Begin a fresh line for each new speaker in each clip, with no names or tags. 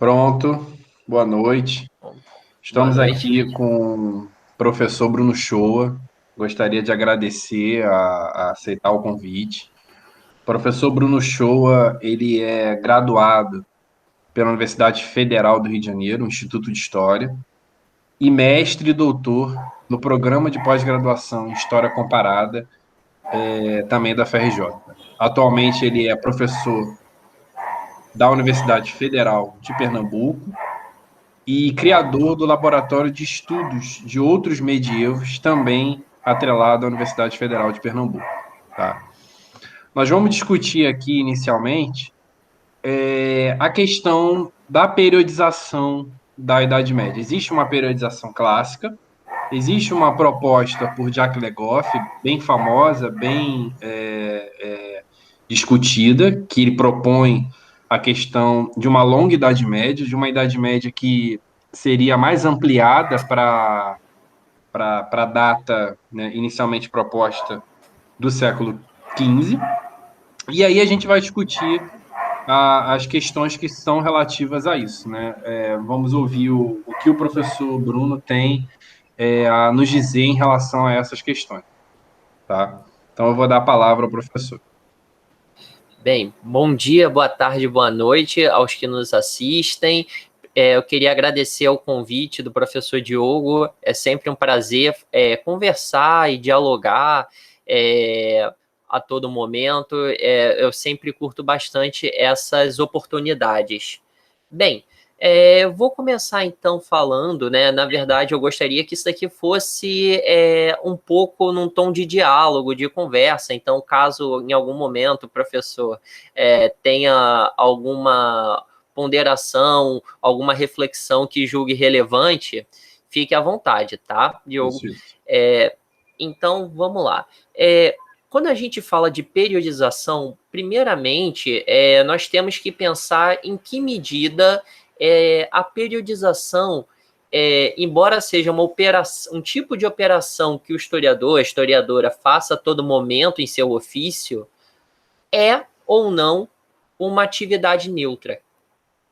Pronto, boa noite.
Boa
Estamos
noite.
aqui com o professor Bruno Shoa. Gostaria de agradecer a aceitar o convite. O professor Bruno Shoa, ele é graduado pela Universidade Federal do Rio de Janeiro, Instituto de História, e mestre e doutor no programa de pós-graduação em História Comparada, também da FRJ. Atualmente ele é professor da Universidade Federal de Pernambuco e criador do Laboratório de Estudos de Outros Medievos, também atrelado à Universidade Federal de Pernambuco. Tá? Nós vamos discutir aqui, inicialmente, a questão da periodização da Idade Média. Existe uma periodização clássica, existe uma proposta por Jacques Legoff, bem famosa, bem discutida, que ele propõe a questão de uma longa Idade Média, de uma Idade Média que seria mais ampliada para a data, né, inicialmente proposta do século XV. E aí a gente vai discutir as questões que são relativas a isso. Né? Vamos ouvir o que o professor Bruno tem a nos dizer em relação a essas questões. Tá? Então eu vou dar a palavra ao professor.
Bem, bom dia, boa tarde, boa noite aos que nos assistem. Eu queria agradecer o convite do professor Diogo. É sempre um prazer conversar e dialogar a todo momento. Eu sempre curto bastante essas oportunidades. Bem, eu vou começar então falando, né? Na verdade, eu gostaria que isso daqui fosse um pouco num tom de diálogo, de conversa. Então, caso em algum momento o professor tenha alguma ponderação, alguma reflexão que julgue relevante, fique à vontade, tá, Diogo?
Isso.
Então, vamos lá. Quando a gente fala de periodização, primeiramente, nós temos que pensar em que medida a periodização, embora seja uma operação, um tipo de operação que o historiador, a historiadora faça a todo momento em seu ofício, é ou não uma atividade neutra.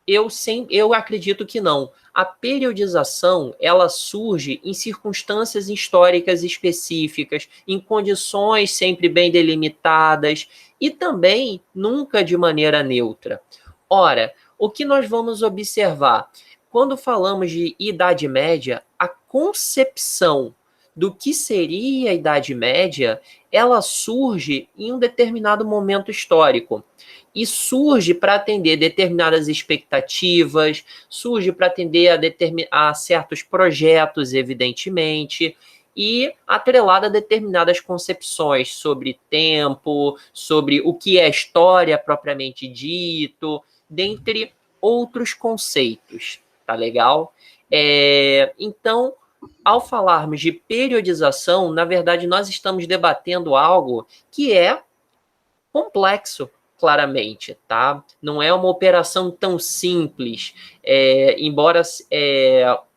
Eu acredito que não. A periodização, ela surge em circunstâncias históricas específicas, em condições sempre bem delimitadas e também nunca de maneira neutra. Ora, o que nós vamos observar? Quando falamos de Idade Média, a concepção do que seria a Idade Média, ela surge em um determinado momento histórico e surge para atender determinadas expectativas, surge para atender a certos projetos, evidentemente, e atrelada a determinadas concepções sobre tempo, sobre o que é história propriamente dito, dentre outros conceitos, tá legal? Então, ao falarmos de periodização, na verdade, nós estamos debatendo algo que é complexo, claramente, tá? Não é uma operação tão simples, embora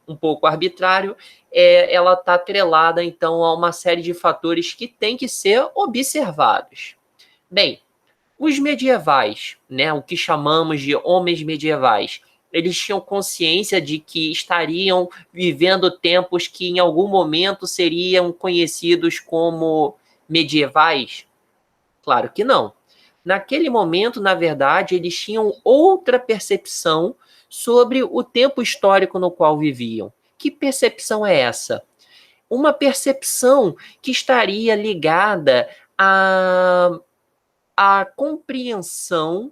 um pouco arbitrário, ela está atrelada, então, a uma série de fatores que têm que ser observados. Bem, os medievais, né, o que chamamos de homens medievais, eles tinham consciência de que estariam vivendo tempos que em algum momento seriam conhecidos como medievais? Claro que não. Naquele momento, na verdade, eles tinham outra percepção sobre o tempo histórico no qual viviam. Que percepção é essa? Uma percepção que estaria ligada à compreensão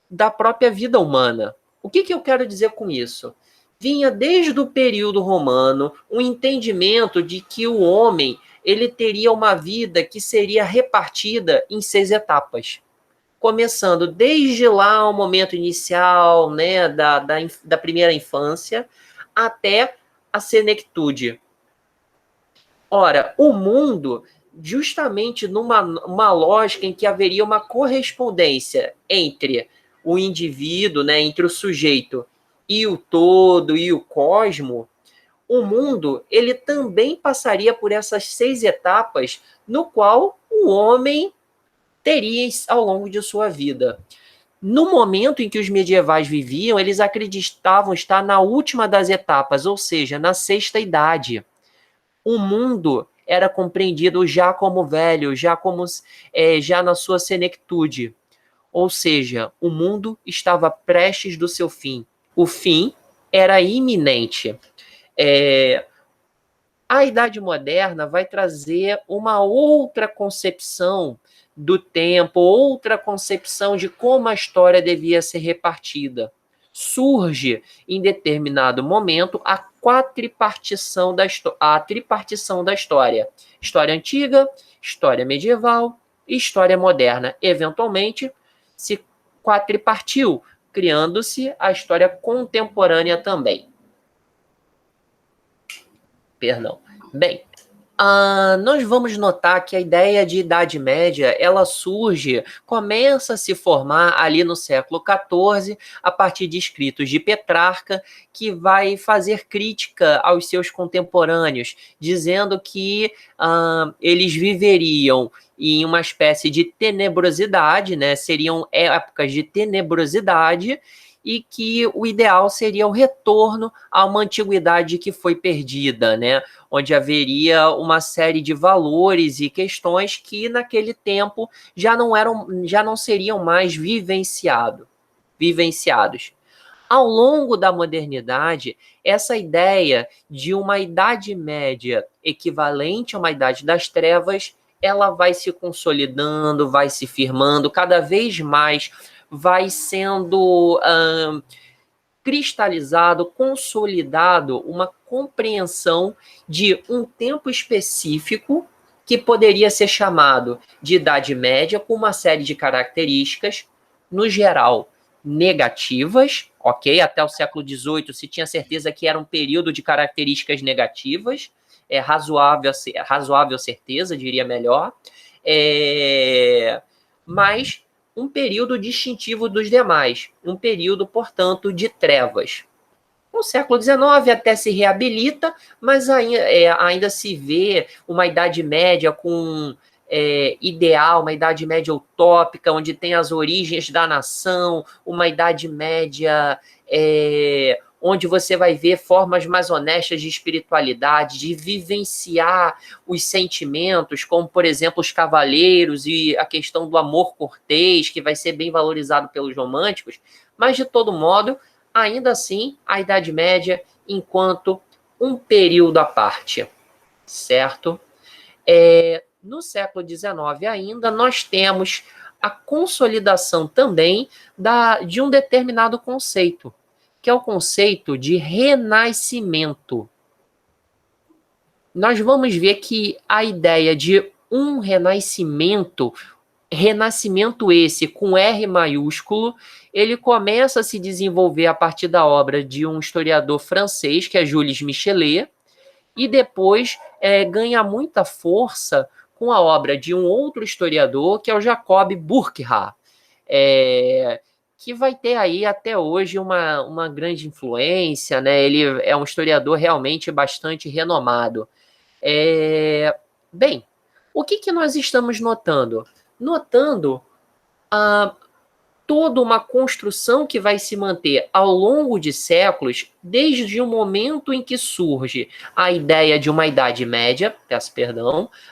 da própria vida humana. O que eu quero dizer com isso? Vinha desde o período romano um entendimento de que o homem ele teria uma vida que seria repartida em 6 etapas. Começando desde lá o momento inicial, né, da primeira infância, até a senectude. Ora, o mundo, justamente numa lógica em que haveria uma correspondência entre o indivíduo, né, entre o sujeito e o todo e o cosmo, o mundo ele também passaria por essas 6 etapas no qual o homem teria ao longo de sua vida. No momento em que os medievais viviam, eles acreditavam estar na última das etapas, ou seja, na sexta idade. O mundo era compreendido já como velho, já na sua senectude. Ou seja, o mundo estava prestes do seu fim. O fim era iminente. A Idade Moderna vai trazer uma outra concepção do tempo, outra concepção de como a história devia ser repartida. Surge, em determinado momento, a tripartição da história. História antiga, história medieval e história moderna. Eventualmente, se quadripartiu, criando-se a história contemporânea também. Perdão. Bem, nós vamos notar que a ideia de Idade Média, ela surge, começa a se formar ali no século XIV, a partir de escritos de Petrarca, que vai fazer crítica aos seus contemporâneos, dizendo que eles viveriam em uma espécie de tenebrosidade, né? Seriam épocas de tenebrosidade, e que o ideal seria o retorno a uma antiguidade que foi perdida, né? Onde haveria uma série de valores e questões que naquele tempo já não seriam mais vivenciados. Ao longo da modernidade, essa ideia de uma Idade Média equivalente a uma Idade das Trevas, ela vai se consolidando, vai se firmando, cada vez mais vai sendo cristalizado, consolidado uma compreensão de um tempo específico que poderia ser chamado de Idade Média, com uma série de características, no geral, negativas, ok? Até o século XVIII se tinha certeza que era um período de características negativas, razoável certeza, diria melhor, mas um período distintivo dos demais, um período, portanto, de trevas. No século XIX até se reabilita, mas ainda se vê uma Idade Média com ideal, uma Idade Média utópica, onde tem as origens da nação, uma Idade Média onde você vai ver formas mais honestas de espiritualidade, de vivenciar os sentimentos, como, por exemplo, os cavaleiros e a questão do amor cortês, que vai ser bem valorizado pelos românticos, mas, de todo modo, ainda assim, a Idade Média enquanto um período à parte, certo? No século XIX ainda, nós temos a consolidação também de um determinado conceito, que é o conceito de renascimento. Nós vamos ver que a ideia de um renascimento esse com R maiúsculo, ele começa a se desenvolver a partir da obra de um historiador francês, que é Jules Michelet, e depois ganha muita força com a obra de um outro historiador, que é o Jacob Burckhardt, que vai ter aí até hoje uma grande influência, né? Ele é um historiador realmente bastante renomado. Bem, o que nós estamos notando? Notando toda uma construção que vai se manter ao longo de séculos, desde o momento em que surge a ideia de uma Idade Média,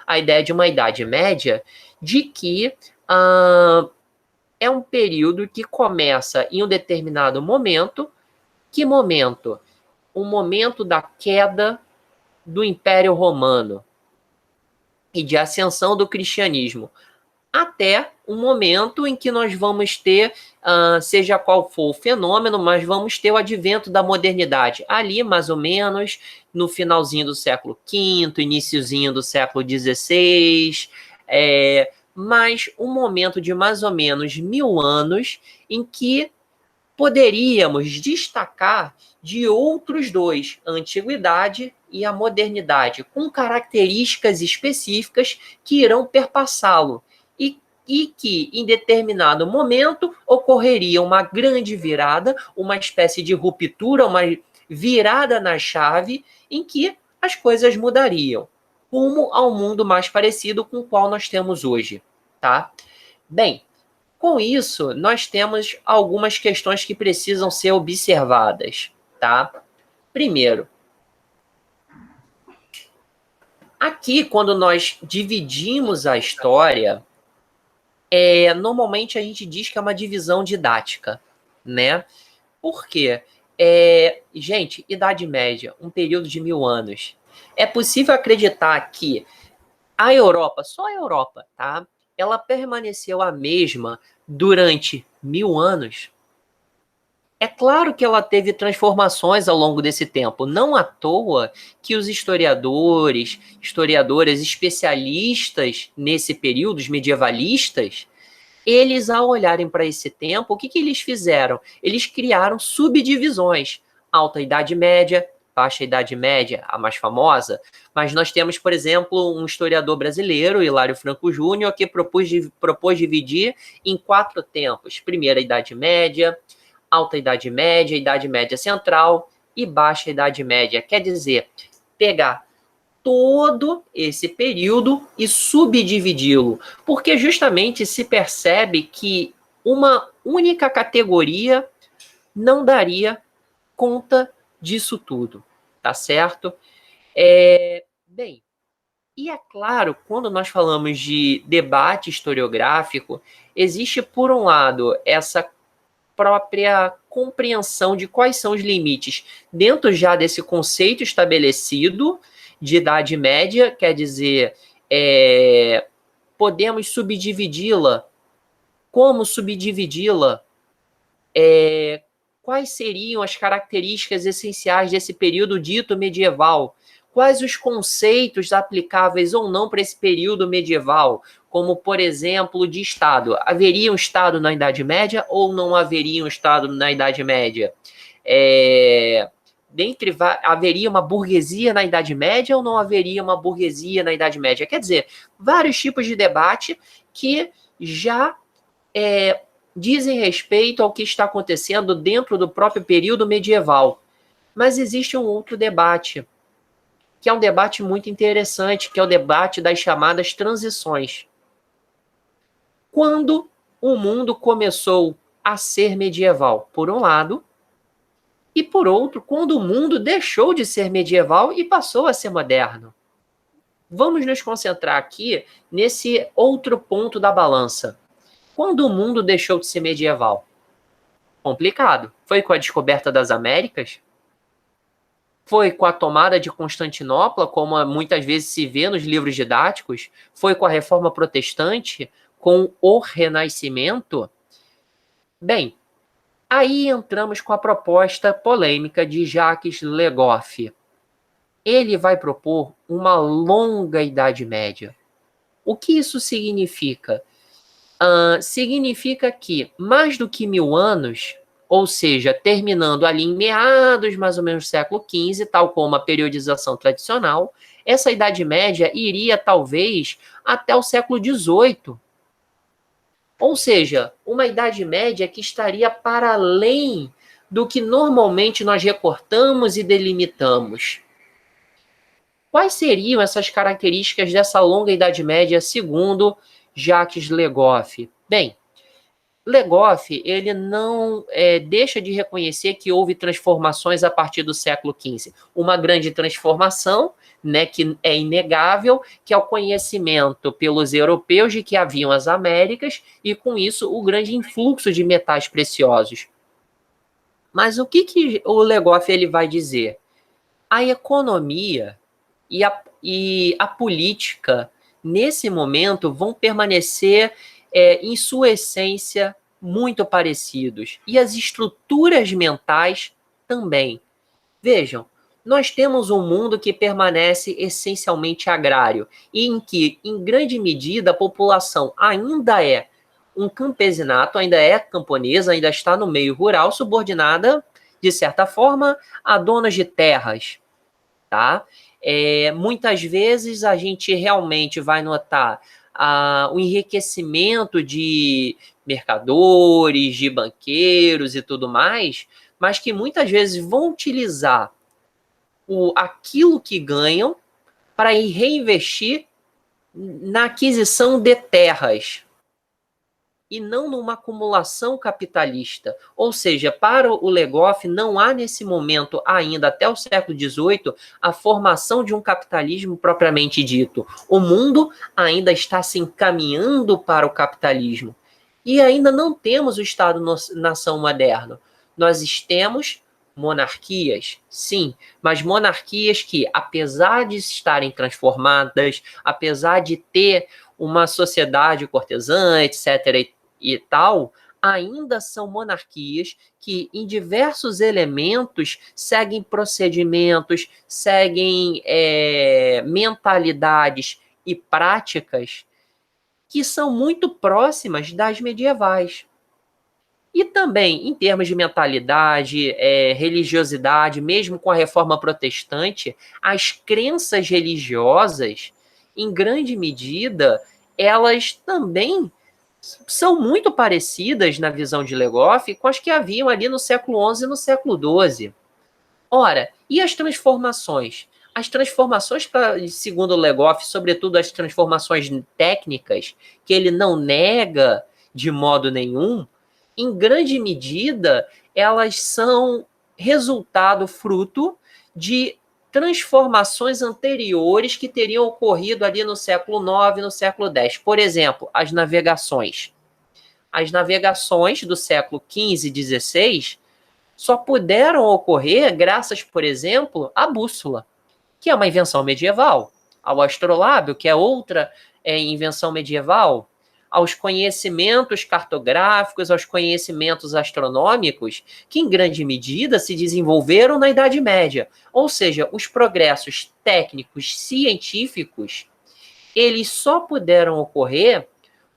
a ideia de uma Idade Média, de que é um período que começa em um determinado momento. Que momento? O momento da queda do Império Romano e de ascensão do cristianismo, até um momento em que nós vamos ter, seja qual for o fenômeno, mas vamos ter o advento da modernidade, ali mais ou menos no finalzinho do século V, iniciozinho do século XVI, mas um momento de mais ou menos 1000 anos em que poderíamos destacar de outros dois, a antiguidade e a modernidade, com características específicas que irão perpassá-lo e que, em determinado momento, ocorreria uma grande virada, uma espécie de ruptura, uma virada na chave, em que as coisas mudariam, rumo ao mundo mais parecido com o qual nós temos hoje, tá? Bem, Com isso, nós temos algumas questões que precisam ser observadas, tá? Primeiro, aqui, quando nós dividimos a história, normalmente a gente diz que é uma divisão didática, né? Por quê? Gente, Idade Média, um período de 1000 anos. É possível acreditar que a Europa, só a Europa, tá? Ela permaneceu a mesma durante 1000 anos? É claro que ela teve transformações ao longo desse tempo. Não à toa que os historiadoras, especialistas nesse período, os medievalistas, eles, ao olharem para esse tempo, o que eles fizeram? Eles criaram subdivisões. Alta Idade Média, Baixa Idade Média, a mais famosa, mas nós temos, por exemplo, um historiador brasileiro, Hilário Franco Júnior, que propôs dividir em 4 tempos. Primeira Idade Média, Alta Idade Média, Idade Média Central e Baixa Idade Média. Quer dizer, pegar todo esse período e subdividi-lo, porque justamente se percebe que uma única categoria não daria conta disso tudo, tá certo? Bem, e é claro, quando nós falamos de debate historiográfico, existe, por um lado, essa própria compreensão de quais são os limites dentro já desse conceito estabelecido de Idade Média, quer dizer, podemos subdividi-la. Como subdividi-la? Quais seriam as características essenciais desse período dito medieval? Quais os conceitos aplicáveis ou não para esse período medieval? Como, por exemplo, de Estado. Haveria um Estado na Idade Média ou não haveria um Estado na Idade Média? Haveria uma burguesia na Idade Média ou não haveria uma burguesia na Idade Média? Quer dizer, vários tipos de debate que já dizem respeito ao que está acontecendo dentro do próprio período medieval. Mas existe um outro debate, que é um debate muito interessante, que é o debate das chamadas transições. Quando o mundo começou a ser medieval, por um lado, e por outro, quando o mundo deixou de ser medieval e passou a ser moderno. Vamos nos concentrar aqui nesse outro ponto da balança. Quando o mundo deixou de ser medieval? Complicado. Foi com a descoberta das Américas? Foi com a tomada de Constantinopla, como muitas vezes se vê nos livros didáticos? Foi com a Reforma Protestante? Com o Renascimento? Bem, aí entramos com a proposta polêmica de Jacques Le Goff. Ele vai propor uma longa Idade Média. O que isso significa? Significa que mais do que 1000 anos, ou seja, terminando ali em meados mais ou menos do século XV, tal como a periodização tradicional, essa Idade Média iria talvez até o século XVIII. Ou seja, uma Idade Média que estaria para além do que normalmente nós recortamos e delimitamos. Quais seriam essas características dessa longa Idade Média, segundo Jacques Le Goff? Bem, Le Goff, ele não deixa de reconhecer que houve transformações a partir do século XV. Uma grande transformação, né, que é inegável, que é o conhecimento pelos europeus de que haviam as Américas e, com isso, o grande influxo de metais preciosos. Mas o que o Le Goff ele vai dizer? A economia e a política, nesse momento, vão permanecer em sua essência muito parecidos. E as estruturas mentais também. Vejam, nós temos um mundo que permanece essencialmente agrário, e em que, em grande medida, a população ainda é um campesinato, ainda é camponesa, ainda está no meio rural, subordinada, de certa forma, a donos de terras, tá? Muitas vezes a gente realmente vai notar o enriquecimento de mercadores, de banqueiros e tudo mais, mas que muitas vezes vão utilizar aquilo que ganham para reinvestir na aquisição de terras. e não numa acumulação capitalista. Ou seja, para o Legoff, não há nesse momento ainda, até o século XVIII, a formação de um capitalismo propriamente dito. O mundo ainda está se encaminhando para o capitalismo. E ainda não temos o Estado-nação moderno. Nós temos monarquias, sim, mas monarquias que, apesar de estarem transformadas, apesar de ter uma sociedade cortesã, etc., e tal, ainda são monarquias que, em diversos elementos, seguem procedimentos, seguem mentalidades e práticas que são muito próximas das medievais. E também, em termos de mentalidade, religiosidade, mesmo com a reforma protestante, as crenças religiosas, em grande medida, elas também são muito parecidas na visão de Legoff com as que haviam ali no século XI e no século XII. Ora, e as transformações? As transformações, segundo Legoff, sobretudo as transformações técnicas, que ele não nega de modo nenhum, em grande medida, elas são resultado, fruto de transformações anteriores que teriam ocorrido ali no século IX e no século X. Por exemplo, as navegações. As navegações do século XV e XVI só puderam ocorrer graças, por exemplo, à bússola, que é uma invenção medieval, ao astrolábio, que é outra invenção medieval, aos conhecimentos cartográficos, aos conhecimentos astronômicos, que em grande medida se desenvolveram na Idade Média. Ou seja, os progressos técnicos, científicos, eles só puderam ocorrer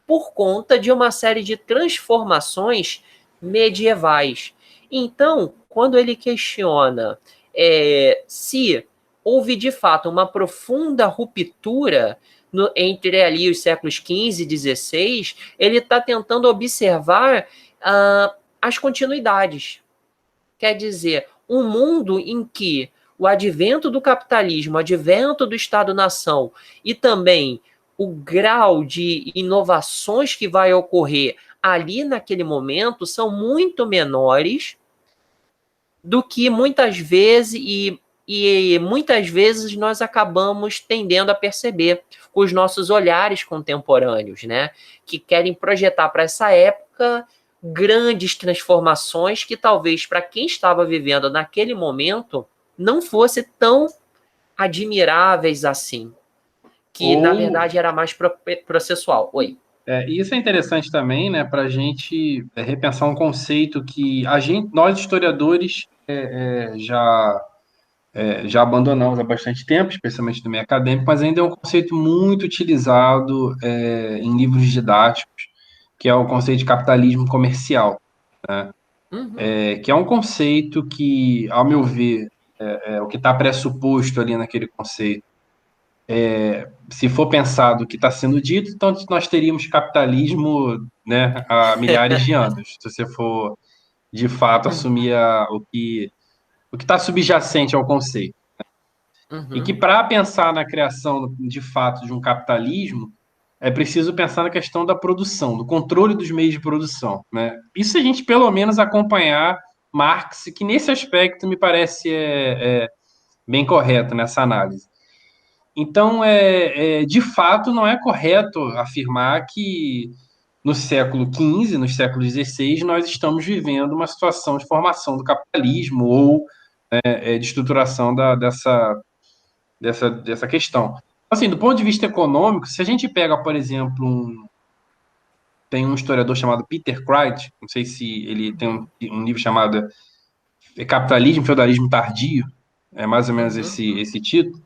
por conta de uma série de transformações medievais. Então, quando ele questiona se houve de fato uma profunda ruptura entre ali os séculos XV e XVI, ele está tentando observar as continuidades. Quer dizer, um mundo em que o advento do capitalismo, o advento do Estado-nação e também o grau de inovações que vai ocorrer ali naquele momento são muito menores do que muitas vezes e muitas vezes nós acabamos tendendo a perceber com os nossos olhares contemporâneos, né? Que querem projetar para essa época grandes transformações que talvez para quem estava vivendo naquele momento não fosse tão admiráveis assim, que na
Ou
verdade era mais processual. Oi.
isso é interessante também, né, para a gente repensar um conceito que nós historiadores já abandonamos há bastante tempo, especialmente no meio acadêmico, mas ainda é um conceito muito utilizado em livros didáticos, que é o conceito de capitalismo comercial,
Uhum.
que é um conceito que, ao meu ver, o que está pressuposto ali naquele conceito. Se for pensado o que está sendo dito, então nós teríamos capitalismo, né, há milhares de anos. Se você for, de fato, assumir o que está subjacente ao conceito. E que
Uhum.
para pensar na criação, de fato, de um capitalismo, é preciso pensar na questão da produção, do controle dos meios de produção, né? Isso a gente, pelo menos, acompanhar Marx, que nesse aspecto me parece bem correto nessa análise. Então, de fato, não é correto afirmar que no século XV, no século XVI, nós estamos vivendo uma situação de formação do capitalismo ou de estruturação dessa questão. Assim, do ponto de vista econômico, se a gente pega, por exemplo, tem um historiador chamado Peter Cricht, não sei se ele tem um livro chamado Capitalismo e Feudalismo Tardio, é mais ou menos
Uhum.
esse título,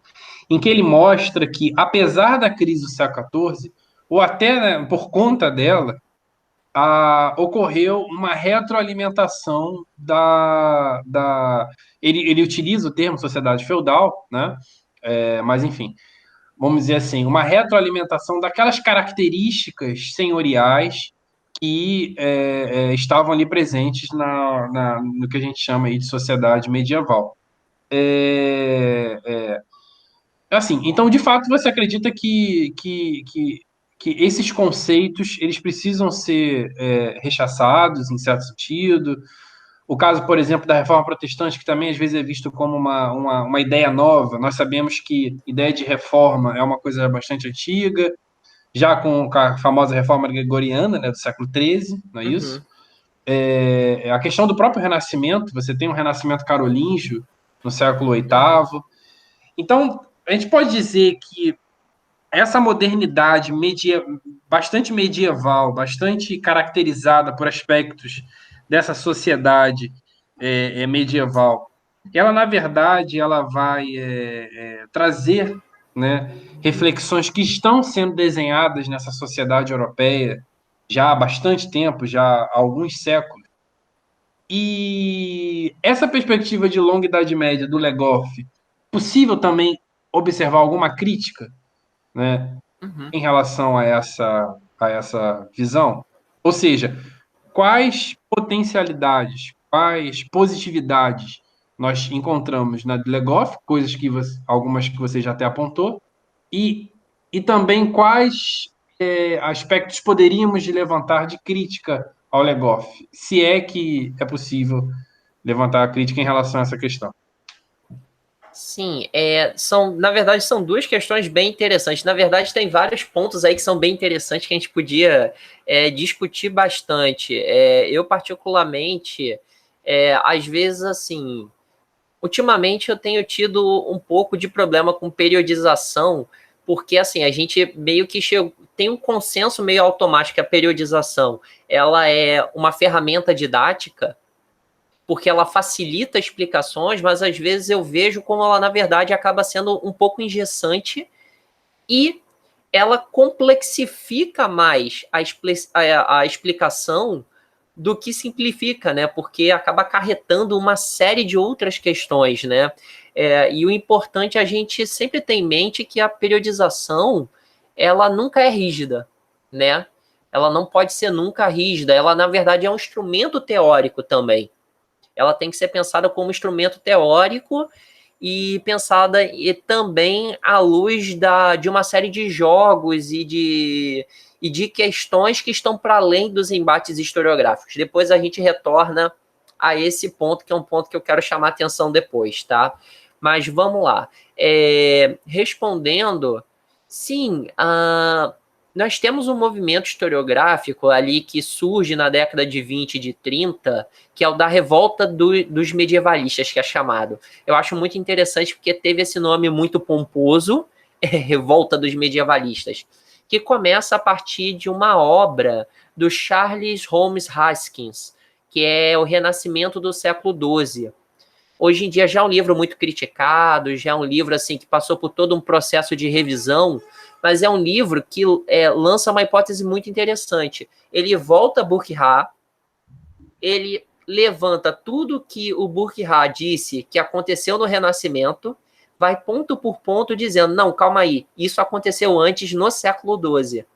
em que ele mostra que, apesar da crise do século XIV, ou até né, por conta dela, ocorreu uma retroalimentação ele utiliza o termo sociedade feudal, né? Mas, enfim, vamos dizer assim, uma retroalimentação daquelas características senhoriais que estavam ali presentes no que a gente chama aí de sociedade medieval. É, é, assim, então, de fato, você acredita que que esses conceitos eles precisam ser rechaçados, em certo sentido. O caso, por exemplo, da reforma protestante, que também às vezes é visto como uma ideia nova. Nós sabemos que ideia de reforma é uma coisa bastante antiga, já com a famosa reforma gregoriana, né, do século XIII, não é isso?
Uhum.
A questão do próprio Renascimento, você tem um Renascimento carolíngio no século
Uhum.
VIII. Então, a gente pode dizer que essa modernidade bastante medieval, bastante caracterizada por aspectos dessa sociedade medieval, ela, na verdade, ela vai trazer, né, reflexões que estão sendo desenhadas nessa sociedade europeia já há bastante tempo, já há alguns séculos. E essa perspectiva de longa Idade Média do Legoff, possível também observar alguma crítica, né,
Uhum.
em relação a essa visão? Ou seja, quais potencialidades, quais positividades nós encontramos na de Legoff, coisas que algumas que você já até apontou, e, e também quais aspectos poderíamos levantar de crítica ao Legoff, se é que é possível levantar a crítica em relação a essa questão.
Sim, na verdade, são duas questões bem interessantes. Na verdade, tem vários pontos aí que são bem interessantes que a gente podia discutir bastante. Eu, particularmente, às vezes, assim, ultimamente eu tenho tido um pouco de problema com periodização, porque, assim, a gente meio que tem um consenso meio automático que a periodização ela é uma ferramenta didática porque ela facilita explicações, mas às vezes eu vejo como ela, na verdade, acaba sendo um pouco engessante e ela complexifica mais a explicação do que simplifica, né? Porque acaba acarretando uma série de outras questões, né? E o importante é a gente sempre ter em mente que a periodização ela nunca é rígida, né? Ela não pode ser nunca rígida. Ela, na verdade, é um instrumento teórico também. Ela tem que ser pensada como instrumento teórico e pensada e também à luz de uma série de jogos e de questões que estão para além dos embates historiográficos. Depois a gente retorna a esse ponto, que é um ponto que eu quero chamar a atenção depois, tá? Mas vamos lá. Respondendo, sim, nós temos um movimento historiográfico ali que surge na década de 20 e de 30, que é o da revolta dos medievalistas, que é chamado. Eu acho muito interessante porque teve esse nome muito pomposo, Revolta dos Medievalistas, que começa a partir de uma obra do Charles Holmes Haskins, que é o Renascimento do século XII. Hoje em dia já é um livro muito criticado, já é um livro assim que passou por todo um processo de revisão, mas é um livro que lança uma hipótese muito interessante. Ele volta a Burckhardt, ele levanta tudo que o Burckhardt disse que aconteceu no Renascimento, vai ponto por ponto dizendo, não, calma aí, isso aconteceu antes no século XII.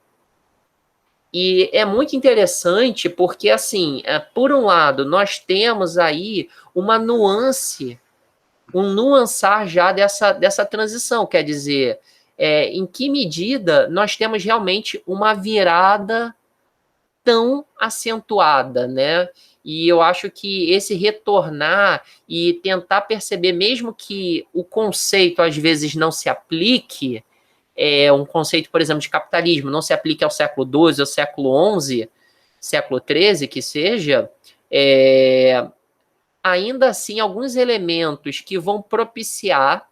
E é muito interessante porque, assim, por um lado, nós temos aí uma nuance, um nuançar já dessa transição, quer dizer, em que medida nós temos realmente uma virada tão acentuada, né? E eu acho que esse retornar e tentar perceber, mesmo que o conceito às vezes não se aplique, um conceito, por exemplo, de capitalismo, não se aplique ao século XII, ao século XI, século XIII, que seja, ainda assim, alguns elementos que vão propiciar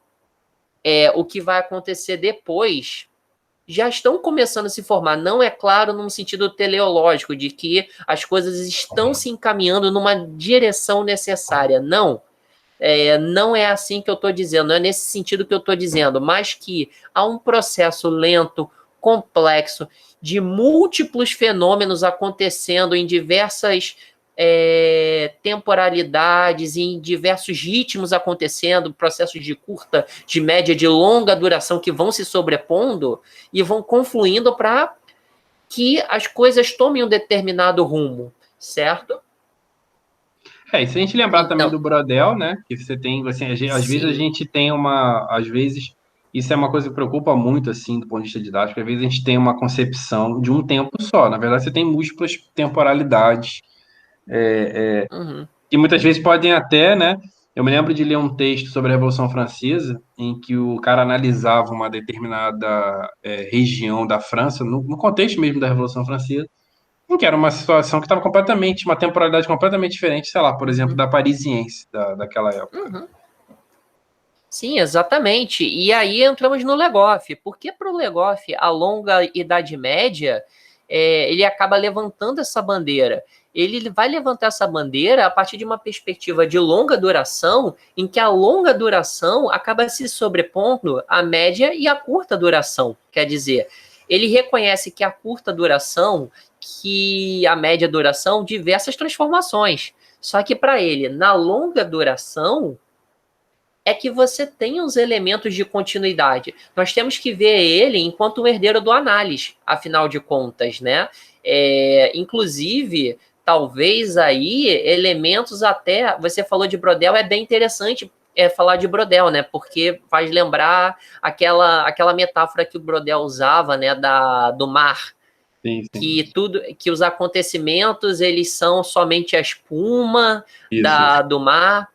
o que vai acontecer depois já estão começando a se formar. Não é claro num sentido teleológico, de que as coisas estão se encaminhando numa direção necessária. Não. Não é assim que eu estou dizendo, não é nesse sentido que eu estou dizendo, mas que há um processo lento, complexo, de múltiplos fenômenos acontecendo em diversas temporalidades, em diversos ritmos acontecendo, processos de curta, de média, de longa duração que vão se sobrepondo e vão confluindo para que as coisas tomem um determinado rumo, certo?
E se a gente lembrar também
Então,
do Brodel, né? Que às vezes a
sim.
gente tem às vezes isso é uma coisa que preocupa muito, assim, do ponto de vista didático. Às vezes a gente tem uma concepção de um tempo só. Na verdade, você tem múltiplas temporalidades,
Uhum,
que muitas vezes podem até, né? Eu me lembro de ler um texto sobre a Revolução Francesa, em que o cara analisava uma determinada região da França, no contexto mesmo da Revolução Francesa, em que era uma situação que estava completamente, uma temporalidade completamente diferente, sei lá, por exemplo,
uhum,
da parisiense daquela época.
uhum. Sim, exatamente. E aí entramos no Legoff. Porque para o Legoff, a longa Idade Média, ele acaba levantando essa bandeira. Ele vai levantar essa bandeira a partir de uma perspectiva de longa duração, em que a longa duração acaba se sobrepondo à média e à curta duração. Quer dizer, ele reconhece que a curta duração, que a média duração, diversas transformações. Só que para ele, na longa duração, é que você tem os elementos de continuidade. Nós temos que ver ele enquanto um herdeiro do análise, afinal de contas, né? Inclusive, talvez aí elementos até. Você falou de Brodel, é bem interessante falar de Brodel, né? Porque faz lembrar aquela metáfora que o Brodel usava, né? Do mar.
Sim, sim.
Que os acontecimentos eles são somente a espuma
Isso.
do mar.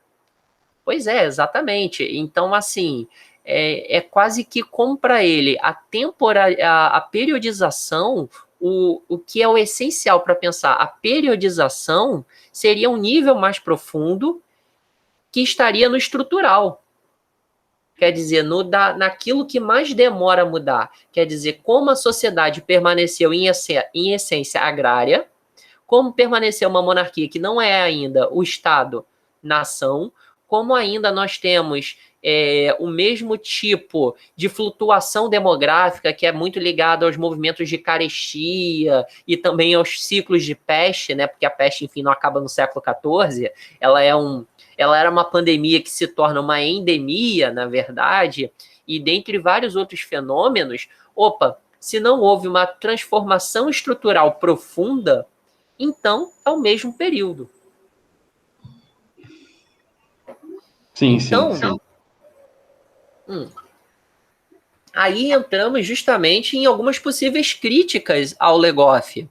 Pois é, exatamente. Então, assim, é quase que como para ele a periodização, o que é o essencial para pensar, a periodização seria um nível mais profundo que estaria no estrutural. Quer dizer, naquilo que mais demora a mudar. Quer dizer, como a sociedade permaneceu em essência agrária, como permaneceu uma monarquia que não é ainda o Estado-nação, como ainda nós temos o mesmo tipo de flutuação demográfica que é muito ligado aos movimentos de carestia e também aos ciclos de peste, né? Porque a peste, enfim, não acaba no século XIV, ela ela era uma pandemia que se torna uma endemia, na verdade, e dentre vários outros fenômenos, se não houve uma transformação estrutural profunda, então é o mesmo período.
Sim, sim,
Então,
sim.
hum, aí entramos justamente em algumas possíveis críticas ao Legoff.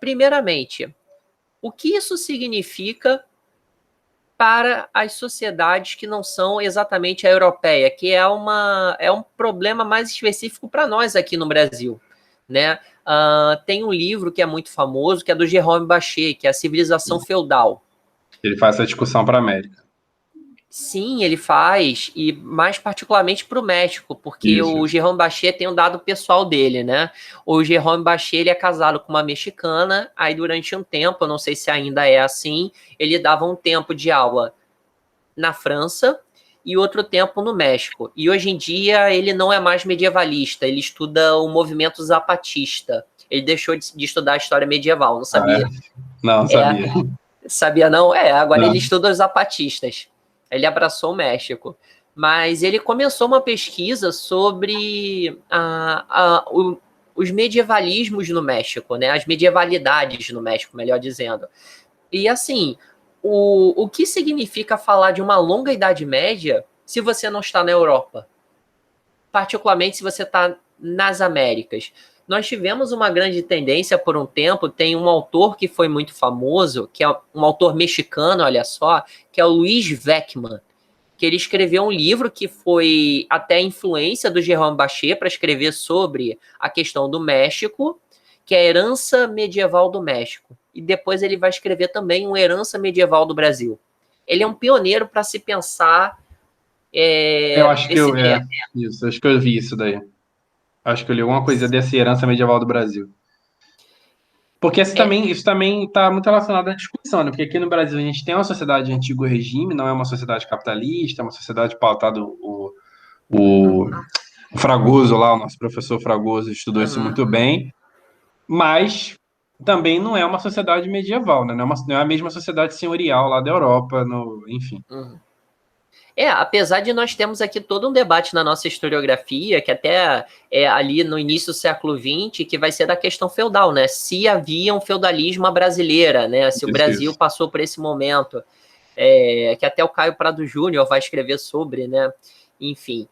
Primeiramente, o que isso significa para as sociedades que não são exatamente a europeia, que é um problema mais específico para nós aqui no Brasil, né? Tem um livro que é muito famoso, que é do Jérôme Bachet, que é A Civilização Feudal.
Ele faz essa discussão para a América.
Sim, ele faz, e mais particularmente para o México, porque
Isso,
o
isso.
Jérôme Bachet tem um dado pessoal dele, né? O Jérôme Bachet ele é casado com uma mexicana, aí durante um tempo, eu não sei se ainda é assim, ele dava um tempo de aula na França e outro tempo no México. E hoje em dia ele não é mais medievalista, ele estuda o movimento zapatista. Ele deixou de estudar a história medieval, não
Ah, é?
sabia?
Não, não
É,
sabia.
sabia não? Agora
Não.
ele estuda os zapatistas. Ele abraçou o México. Mas ele começou uma pesquisa sobre os medievalismos no México, né? As medievalidades no México, melhor dizendo. E assim, o que significa falar de uma longa Idade Média se você não está na Europa? Particularmente se você está nas Américas. Nós tivemos uma grande tendência por um tempo, tem um autor que foi muito famoso, que é um autor mexicano, olha só, que é o Luiz Beckmann, que ele escreveu um livro que foi até influência do Jérôme Bachet para escrever sobre a questão do México, que é a herança medieval do México. E depois ele vai escrever também uma herança medieval do Brasil. Ele é um pioneiro para se pensar
Eu acho que
esse tema.
isso, acho que eu vi isso daí. Acho que eu li alguma coisa dessa herança medieval do Brasil. Porque
É,
isso também está muito relacionado à discussão, né? Porque aqui no Brasil a gente tem uma sociedade de antigo regime, não é uma sociedade capitalista, é uma sociedade pautada o Fragoso lá, o nosso professor Fragoso estudou isso
uhum,
muito bem, mas também não é uma sociedade medieval, né? Não é a mesma sociedade senhorial lá da Europa, enfim.
uhum. Apesar de nós termos aqui todo um debate na nossa historiografia, que até é ali no início do século XX, que vai ser da questão feudal, né? Se havia um feudalismo à brasileira, né? Se o
Isso,
Brasil
isso.
passou por esse momento, que até o Caio Prado Júnior vai escrever sobre, né? Enfim.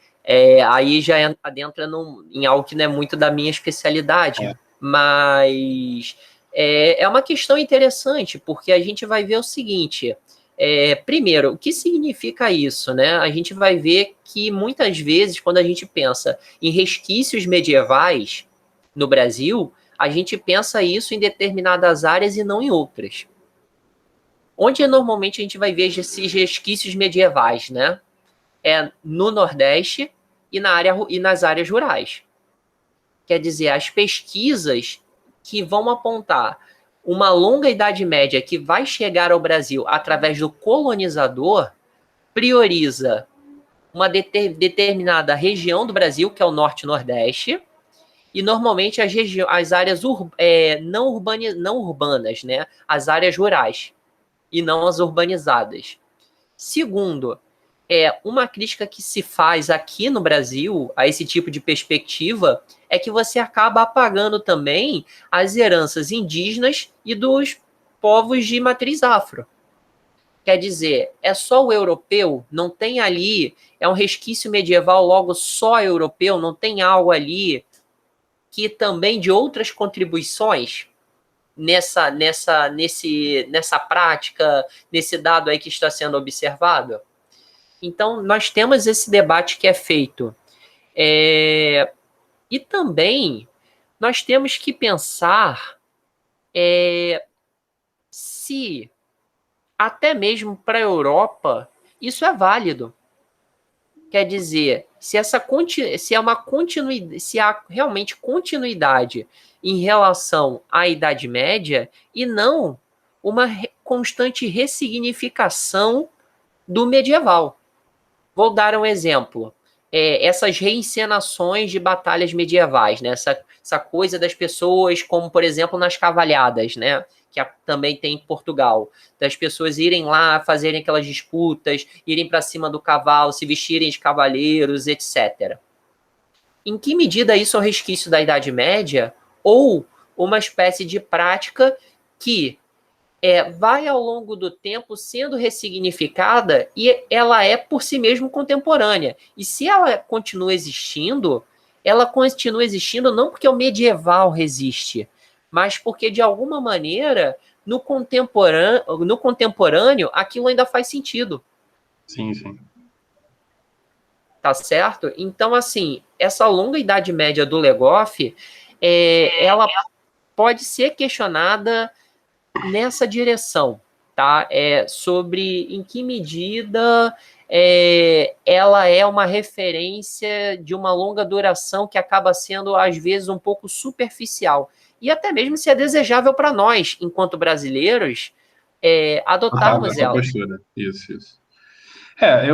Aí já adentra em algo que não é muito da minha especialidade, mas é uma questão interessante, porque a gente vai ver o seguinte: primeiro, o que significa isso, né? A gente vai ver que muitas vezes, quando a gente pensa em resquícios medievais no Brasil, a gente pensa isso em determinadas áreas e não em outras. Onde normalmente a gente vai ver esses resquícios medievais, né? É no Nordeste e nas áreas rurais. Quer dizer, as pesquisas que vão apontar uma longa Idade Média que vai chegar ao Brasil através do colonizador prioriza uma determinada região do Brasil, que é o Norte e Nordeste, e normalmente as áreas não urbanas, né? As áreas rurais, e não as urbanizadas. Segundo, uma crítica que se faz aqui no Brasil a esse tipo de perspectiva é que você acaba apagando também as heranças indígenas e dos povos de matriz afro. Quer dizer, é só o europeu, não tem ali, é um resquício medieval, logo só europeu, não tem algo ali que também de outras contribuições nessa prática, nesse dado aí que está sendo observado? Então, nós temos esse debate que é feito. E também nós temos que pensar se, até mesmo para a Europa, isso é válido. Quer dizer, se há realmente continuidade em relação à Idade Média e não uma constante ressignificação do medieval. Vou dar um exemplo. Essas reencenações de batalhas medievais, né? Essa coisa das pessoas, como por exemplo nas cavalhadas, né? Que também tem em Portugal, das pessoas irem lá, fazerem aquelas disputas, irem para cima do cavalo, se vestirem de cavaleiros, etc. Em que medida isso é um resquício da Idade Média ou uma espécie de prática que vai ao longo do tempo sendo ressignificada e ela é por si mesmo contemporânea. E se ela continua existindo não porque o medieval resiste, mas porque de alguma maneira no contemporâneo aquilo ainda faz sentido.
Sim, sim.
Tá certo? Então, assim, essa longa Idade Média do Legoff, ela pode ser questionada nessa direção, tá? Sobre em que medida ela é uma referência de uma longa duração que acaba sendo, às vezes, um pouco superficial. E até mesmo se é desejável para nós, enquanto brasileiros, adotarmos
Essa
ela.
postura. Isso. É,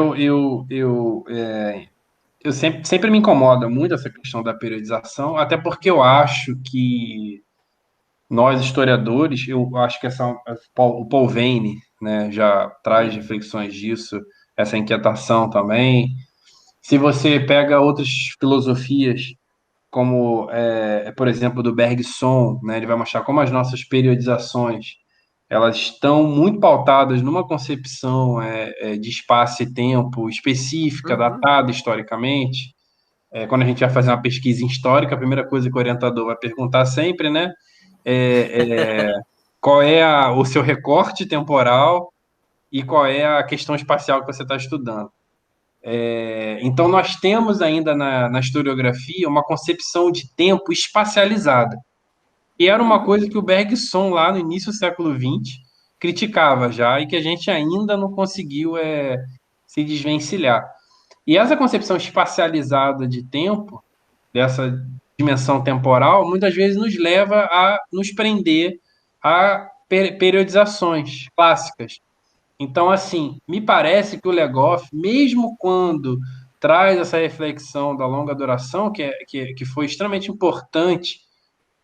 eu sempre me incomoda muito essa questão da periodização, até porque eu acho que nós, historiadores, eu acho que o Paul Veyne, né, já traz reflexões disso, essa inquietação também. Se você pega outras filosofias, como, por exemplo, do Bergson, né, ele vai mostrar como as nossas periodizações elas estão muito pautadas numa concepção de espaço e tempo específica, datada historicamente. Quando a gente vai fazer uma pesquisa histórica, a primeira coisa que o orientador vai perguntar sempre, né, qual é o seu recorte temporal e qual é a questão espacial que você está estudando. Então, nós temos ainda na historiografia uma concepção de tempo espacializada. E era uma coisa que o Bergson, lá no início do século XX, criticava já e que a gente ainda não conseguiu se desvencilhar. E essa concepção espacializada de tempo, dessa dimensão temporal, muitas vezes nos leva a nos prender a periodizações clássicas. Então, assim, me parece que o Legoff, mesmo quando traz essa reflexão da longa duração, que foi extremamente importante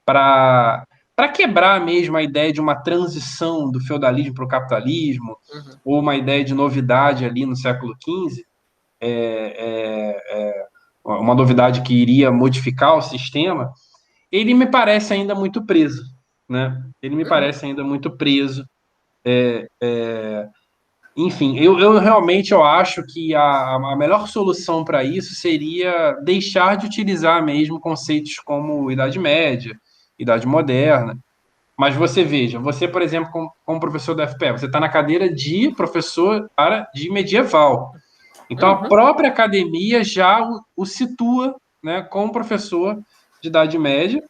para quebrar mesmo a ideia de uma transição do feudalismo para o capitalismo, ou uma ideia de novidade ali no século XV, uma novidade que iria modificar o sistema, ele me parece ainda muito preso, né? Ele me parece ainda muito preso enfim, eu realmente eu acho que a melhor solução para isso seria deixar de utilizar mesmo conceitos como Idade Média, Idade Moderna. Mas você veja, você, por exemplo, como professor da FPE, você está na cadeira de professor de medieval. Então, a
Uhum,
própria academia já o situa, né, como professor de Idade Média.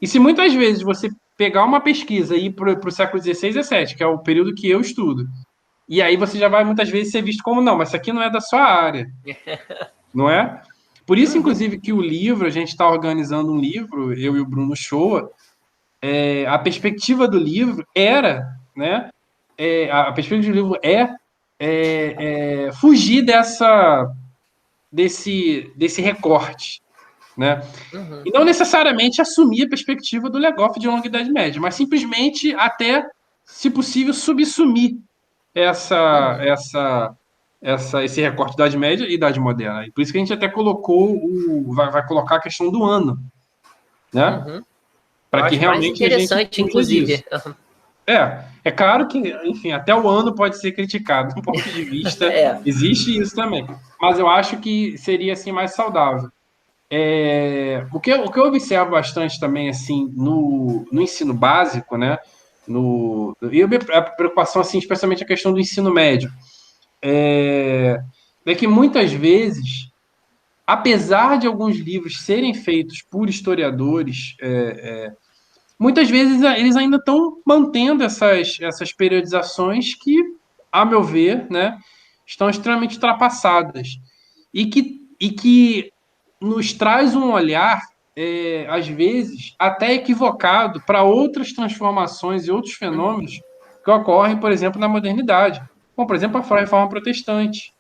E se muitas vezes você pegar uma pesquisa e ir para o século XVI e XVII, que é o período que eu estudo, e aí você já vai muitas vezes ser visto como, não, mas isso aqui não é da sua área, não é? Por isso,
uhum,
inclusive, que o livro, a gente está organizando um livro, eu e o Bruno Shoa, a perspectiva do livro era, né, a perspectiva do livro fugir desse recorte, né?
uhum,
E não necessariamente assumir a perspectiva do Legoff de longa Idade Média, mas simplesmente até, se possível, subsumir essa,
uhum,
essa, esse recorte Idade Média e Idade Moderna. E por isso que a gente até colocou vai colocar a questão do ano, né?
uhum. Eu
Para que
acho mais
realmente a gente
interessante,
fuja disso.
inclusive.
É claro que, enfim, até o ano pode ser criticado do ponto de vista,
É.
existe isso também. Mas eu acho que seria assim mais saudável. O que eu observo bastante também assim no ensino básico, né? E a preocupação assim, especialmente a questão do ensino médio, é que muitas vezes, apesar de alguns livros serem feitos por historiadores, muitas vezes eles ainda estão mantendo essas periodizações que, a meu ver, né, estão extremamente ultrapassadas e que nos traz um olhar, às vezes, até equivocado para outras transformações e outros
Uhum,
fenômenos que ocorrem, por exemplo, na modernidade, como, por exemplo, a Reforma Protestante,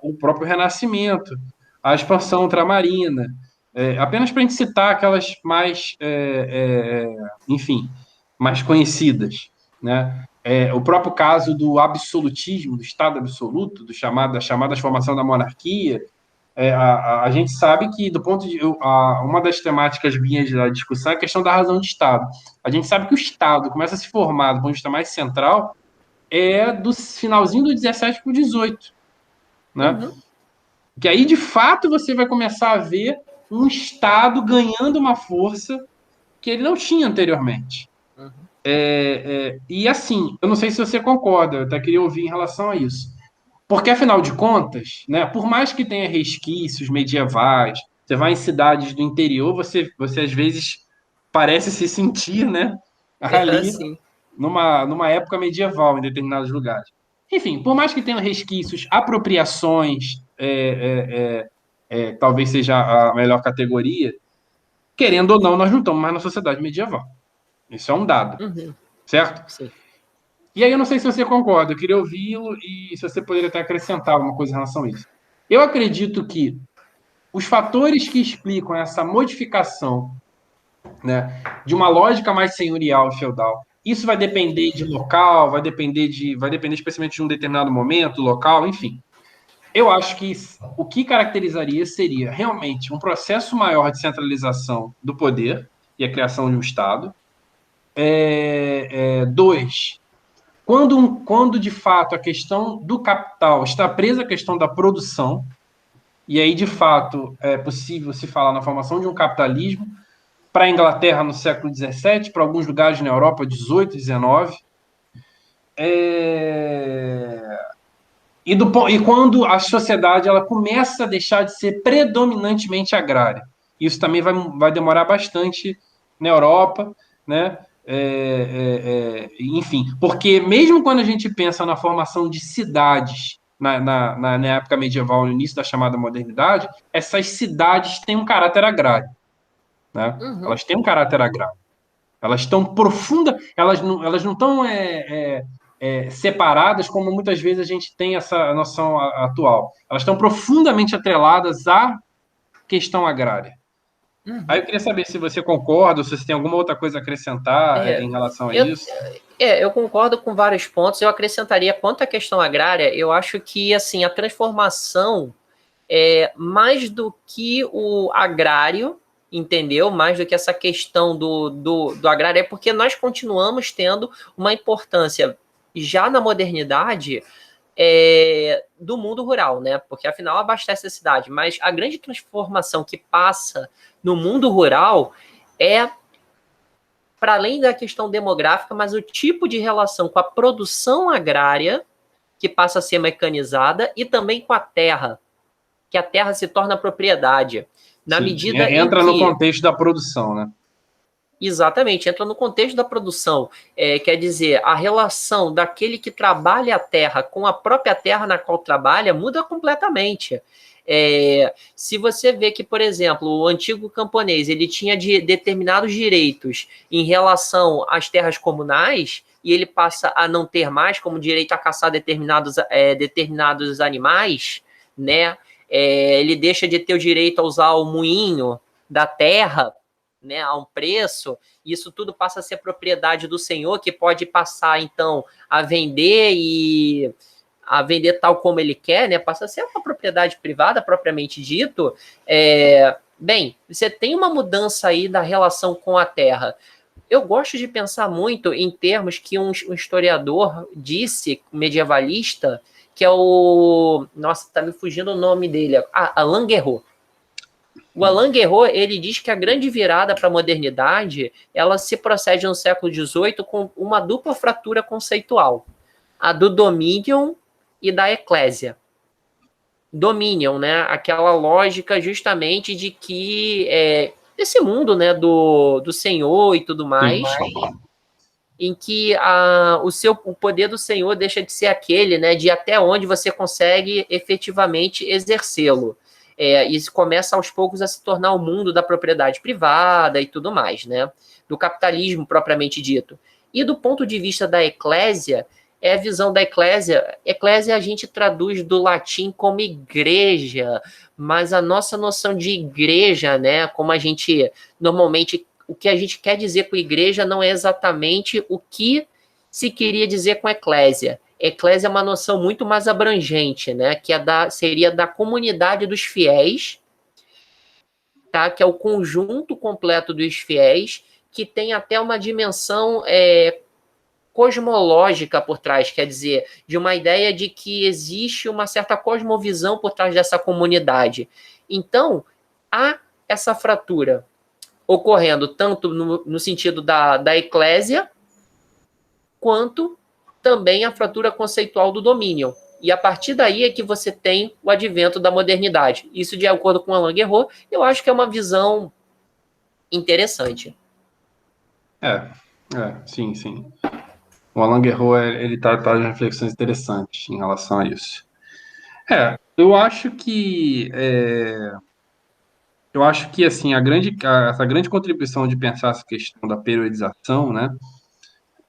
o próprio Renascimento, a expansão ultramarina, apenas para a gente citar aquelas mais, enfim, mais conhecidas, né? O próprio caso do absolutismo, do Estado absoluto, da chamada formação da monarquia, a gente sabe que, do ponto de. Uma das temáticas vinhas da discussão é a questão da razão de Estado. A gente sabe que o Estado começa a se formar, do ponto de vista mais central, do finalzinho do 17 para o 18, né?
uhum,
Que aí, de fato, você vai começar a ver um Estado ganhando uma força que ele não tinha anteriormente.
uhum.
E assim, eu não sei se você concorda, eu até queria ouvir em relação a isso. Porque, afinal de contas, né, por mais que tenha resquícios medievais, você vai em cidades do interior, você às vezes parece se sentir, né, ali
Sim.
numa época medieval em determinados lugares. Enfim, por mais que tenha resquícios, apropriações, talvez seja a melhor categoria, querendo ou não, nós não estamos mais na sociedade medieval. Isso é um dado,
Uhum,
certo?
sim.
E aí eu não sei se você concorda, eu queria ouvi-lo e se você poderia até acrescentar alguma coisa em relação a isso. Eu acredito que os fatores que explicam essa modificação, né, de uma lógica mais senhorial e feudal, isso vai depender de local, vai depender especialmente de um determinado momento, local, enfim. Eu acho que o que caracterizaria seria realmente um processo maior de centralização do poder e a criação de um Estado. Dois, quando de fato a questão do capital está presa à questão da produção, e aí de fato é possível se falar na formação de um capitalismo para a Inglaterra no século XVII, para alguns lugares na Europa XVIII, XIX, e quando a sociedade ela começa a deixar de ser predominantemente agrária. Isso também vai demorar bastante na Europa, né? Enfim, porque mesmo quando a gente pensa na formação de cidades na época medieval, no início da chamada modernidade, essas cidades têm um caráter agrário, né?
Uhum.
Elas têm um caráter agrário. Elas estão profundas, elas não estão separadas como muitas vezes a gente tem essa noção atual. Elas estão profundamente atreladas à questão agrária. Aí
Uhum.
eu queria saber se você concorda, ou se você tem alguma outra coisa a acrescentar
É,
em relação a
eu,
isso.
eu concordo com vários pontos. Eu acrescentaria quanto à questão agrária, eu acho que assim a transformação é mais do que o agrário, entendeu? Mais do que essa questão do agrário, é porque nós continuamos tendo uma importância já na modernidade, do mundo rural, né? Porque afinal abastece a cidade. Mas a grande transformação que passa no mundo rural é para além da questão demográfica, mas o tipo de relação com a produção agrária, que passa a ser mecanizada, e também com a terra, que a terra se torna propriedade. Na
Sim, sim.
medida em
Entra no
que
contexto da produção, né?
exatamente, entra no contexto da produção. Quer dizer, a relação daquele que trabalha a terra com a própria terra na qual trabalha muda completamente. Se você vê que, por exemplo, o antigo camponês ele tinha determinados direitos em relação às terras comunais, e ele passa a não ter mais, como direito a caçar determinados animais, né? Ele deixa de ter o direito a usar o moinho da terra, né, a um preço, isso tudo passa a ser propriedade do senhor, que pode passar, então, a vender tal como ele quer, né, passa a ser uma propriedade privada, propriamente dito. Bem, você tem uma mudança aí da relação com a terra. Eu gosto de pensar muito em termos que um historiador disse, medievalista, que é o... Nossa, tá me fugindo o nome dele. Alain Guerreau. O Alain Guerreau, ele diz que a grande virada para a modernidade, ela se procede no século XVIII com uma dupla fratura conceitual, a do Dominion e da Eclésia. Dominion, né? Aquela lógica justamente de que esse mundo, né, do Senhor e tudo
Sim.
mais, em que o poder do Senhor deixa de ser aquele, né, de até onde você consegue efetivamente exercê-lo. Isso começa aos poucos a se tornar o mundo da propriedade privada e tudo mais, né, do capitalismo propriamente dito. E do ponto de vista da eclésia, a visão da eclésia. Eclésia a gente traduz do latim como igreja, mas a nossa noção de igreja, né, como a gente normalmente, o que a gente quer dizer com igreja não é exatamente o que se queria dizer com eclésia. Eclésia é uma noção muito mais abrangente, né, que seria da comunidade dos fiéis, tá, que é o conjunto completo dos fiéis, que tem até uma dimensão cosmológica por trás, quer dizer, de uma ideia de que existe uma certa cosmovisão por trás dessa comunidade. Então, há essa fratura ocorrendo tanto no sentido da eclésia, quanto também a fratura conceitual do domínio. E a partir daí é que você tem o advento da modernidade. Isso, de acordo com Alain Guerreau, eu acho que é uma visão interessante.
Sim, sim. O Alain Guerreau, ele traz reflexões interessantes em relação a isso. Eu acho que assim essa grande contribuição de pensar essa questão da periodização, né,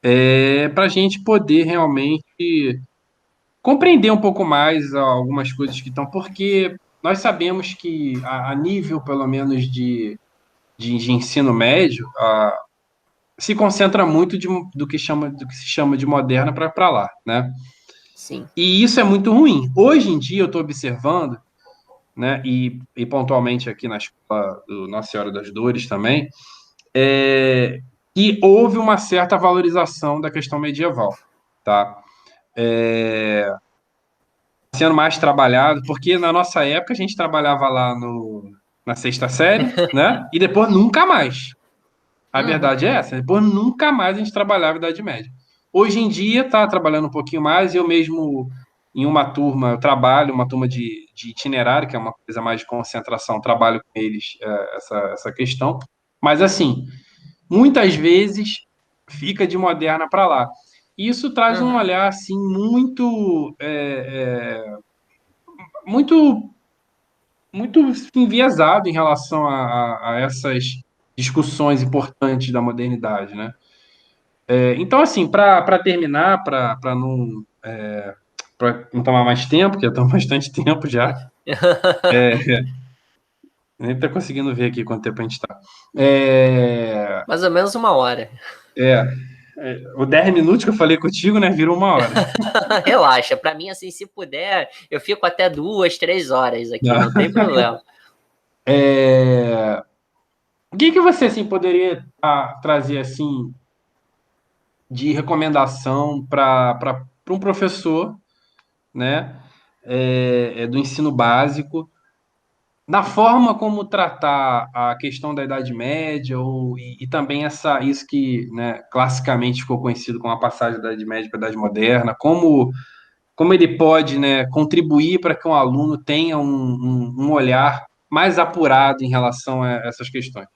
é para a gente poder realmente compreender um pouco mais algumas coisas que estão, porque nós sabemos que a nível pelo menos de ensino médio, se concentra muito do que se chama de moderna para lá, né?
Sim.
E isso é muito ruim. Hoje em dia eu estou observando, né, e pontualmente aqui na escola do Nossa Senhora das Dores também, que houve uma certa valorização da questão medieval, tá? Sendo mais trabalhado, porque na nossa época a gente trabalhava lá na sexta série, né? E depois nunca mais. A
Uhum.
verdade é essa, depois nunca mais a gente trabalhava Idade Média. Hoje em dia está trabalhando um pouquinho mais, eu mesmo em uma turma, eu trabalho, uma turma de itinerário, que é uma coisa mais de concentração, trabalho com eles essa questão. Mas assim, muitas vezes fica de moderna para lá. E isso traz um
Uhum.
olhar assim muito muito enviesado em relação a essas discussões importantes da modernidade, né? Então, assim, para terminar, para não tomar mais tempo, que já estamos bastante tempo já, nem está conseguindo ver aqui quanto tempo a gente está. É,
Mais ou menos 1 hora.
é, o 10 minutos que eu falei contigo, né, virou 1 hora.
Relaxa, para mim, assim, se puder, eu fico até 2, 3 horas aqui, não tem problema.
O que você assim poderia trazer assim de recomendação para um professor, né, do ensino básico, na forma como tratar a questão da Idade Média e também isso que, né, classicamente ficou conhecido como a passagem da Idade Média para a Idade Moderna, como ele pode, né, contribuir para que um aluno tenha um olhar mais apurado em relação a essas questões.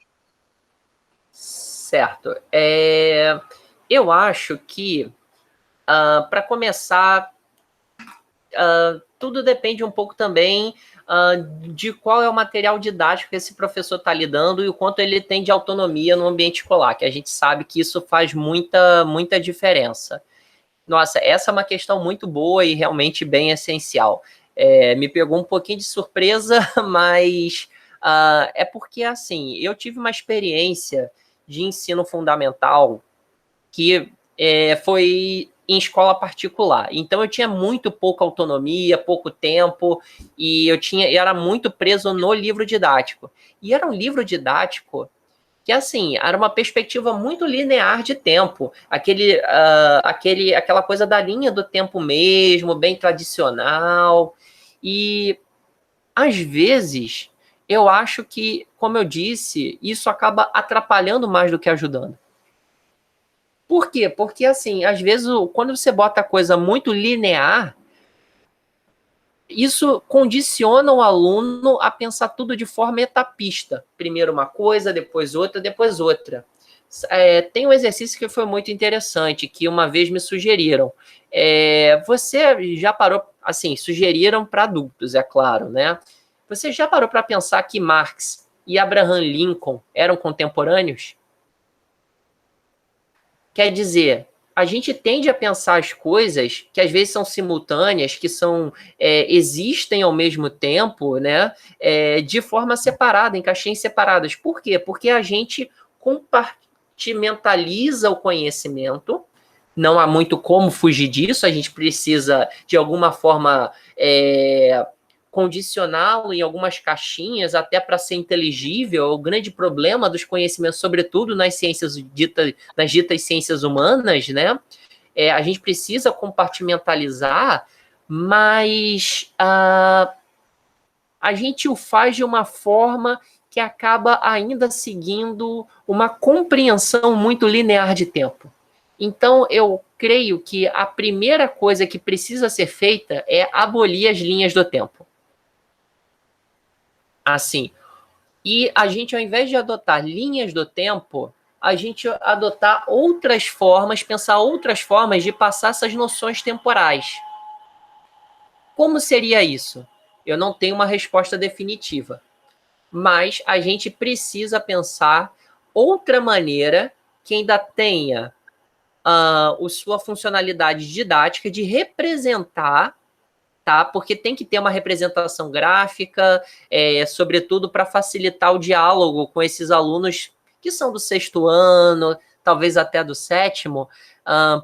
Certo. Eu acho que, para começar, tudo depende um pouco também de qual é o material didático que esse professor está lidando e o quanto ele tem de autonomia no ambiente escolar, que a gente sabe que isso faz muita diferença. Nossa, essa é uma questão muito boa e realmente bem essencial. Me pegou um pouquinho de surpresa, mas é porque, assim, eu tive uma experiência de ensino fundamental que foi em escola particular. Então eu tinha muito pouca autonomia, pouco tempo, e eu era muito preso no livro didático. E era um livro didático que, assim, era uma perspectiva muito linear de tempo. Aquela coisa da linha do tempo mesmo, bem tradicional. E, às vezes, eu acho que, como eu disse, isso acaba atrapalhando mais do que ajudando. Por quê? Porque, assim, às vezes, quando você bota a coisa muito linear, isso condiciona o aluno a pensar tudo de forma etapista. Primeiro uma coisa, depois outra, depois outra. Tem um exercício que foi muito interessante, que uma vez me sugeriram. Você já parou, assim, sugeriram para adultos, é claro, né? Você já parou para pensar que Marx e Abraham Lincoln eram contemporâneos? Quer dizer, a gente tende a pensar as coisas que às vezes são simultâneas, que existem ao mesmo tempo, né? De forma separada, em caixinhas separadas. Por quê? Porque a gente compartimentaliza o conhecimento. Não há muito como fugir disso, a gente precisa, de alguma forma, condicioná-lo em algumas caixinhas até para ser inteligível. O grande problema dos conhecimentos, sobretudo nas ditas ciências humanas, né? A gente precisa compartimentalizar, mas a gente o faz de uma forma que acaba ainda seguindo uma compreensão muito linear de tempo. Então, eu creio que a primeira coisa que precisa ser feita é abolir as linhas do tempo. Assim, e a gente, ao invés de adotar linhas do tempo, a gente adotar outras formas, pensar outras formas de passar essas noções temporais. Como seria isso? Eu não tenho uma resposta definitiva, mas a gente precisa pensar outra maneira que ainda tenha sua funcionalidade didática de representar, tá? Porque tem que ter uma representação gráfica, sobretudo para facilitar o diálogo com esses alunos que são do sexto ano, talvez até do sétimo,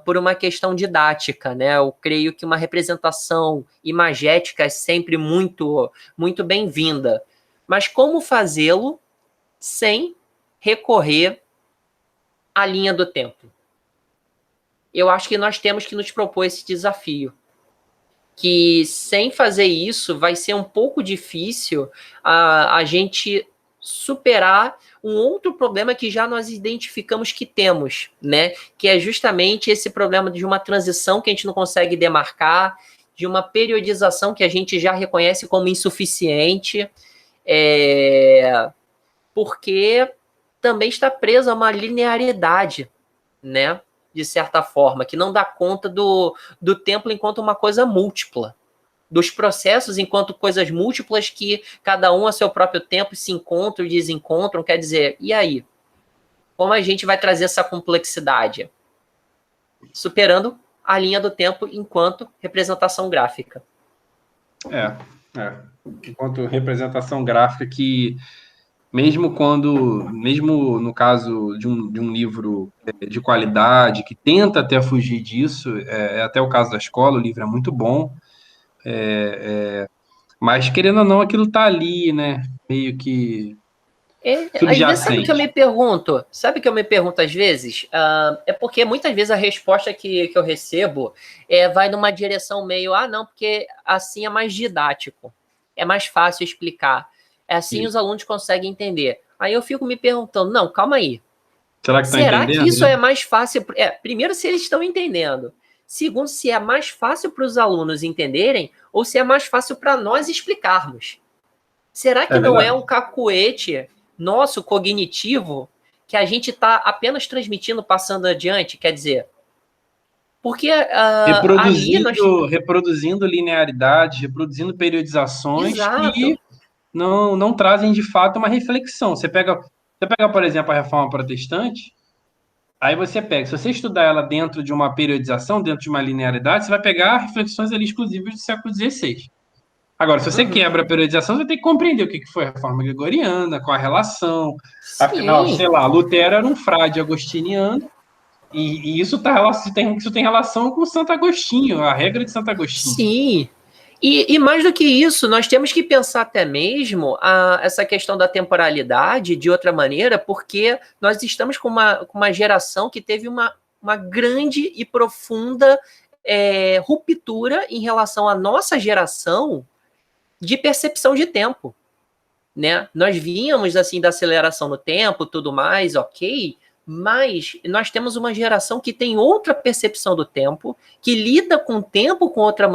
por uma questão didática, né? Eu creio que uma representação imagética é sempre muito bem-vinda. Mas como fazê-lo sem recorrer à linha do tempo? Eu acho que nós temos que nos propor esse desafio, que sem fazer isso vai ser um pouco difícil a gente superar um outro problema que já nós identificamos que temos, né? Que é justamente esse problema de uma transição que a gente não consegue demarcar, de uma periodização que a gente já reconhece como insuficiente, porque também está preso a uma linearidade, né? De certa forma, que não dá conta do tempo enquanto uma coisa múltipla, dos processos enquanto coisas múltiplas que cada um a seu próprio tempo se encontram e desencontram. Quer dizer, e aí? Como a gente vai trazer essa complexidade? Superando a linha do tempo enquanto representação gráfica.
Enquanto representação gráfica que mesmo no caso de um livro de qualidade, que tenta até fugir disso, até o caso da escola, o livro é muito bom, mas querendo ou não, aquilo tá ali, né? Meio que.
Às vezes, sabe o que eu me
subjacente.
pergunto? Sabe o que eu me pergunto às vezes? É porque muitas vezes a resposta que eu recebo vai numa direção meio, não, porque assim é mais didático, é mais fácil explicar, é assim os
Isso.
alunos conseguem entender. Aí eu fico me perguntando, não, calma aí,
Será que está
será que
entendendo,
isso
né?
é mais fácil? Primeiro, se eles estão entendendo. Segundo, se é mais fácil para os alunos entenderem ou se é mais fácil para nós explicarmos. Será
É
que não é
verdade.
um cacuete nosso cognitivo que a gente está apenas transmitindo, passando adiante? Quer dizer, porque ali nós.
Reproduzindo linearidades, reproduzindo periodizações
Exato.
que não trazem de fato uma reflexão. Você pega, por exemplo, a Reforma Protestante, aí você pega, se você estudar ela dentro de uma periodização, dentro de uma linearidade, você vai pegar reflexões ali exclusivas do século XVI. Agora, se você
Uhum.
quebra a periodização, você vai ter que compreender o que foi a reforma gregoriana, qual a relação. Afinal,
Sim,
sei lá, Lutero era um frade agostiniano, e isso tem relação com Santo Agostinho, a regra de Santo Agostinho.
sim. E mais do que isso, nós temos que pensar até mesmo essa questão da temporalidade de outra maneira, porque nós estamos com uma geração que teve uma grande e profunda ruptura em relação à nossa geração de percepção de tempo, né? Nós vínhamos assim da aceleração no tempo, tudo mais, ok, mas nós temos uma geração que tem outra percepção do tempo, que lida com o tempo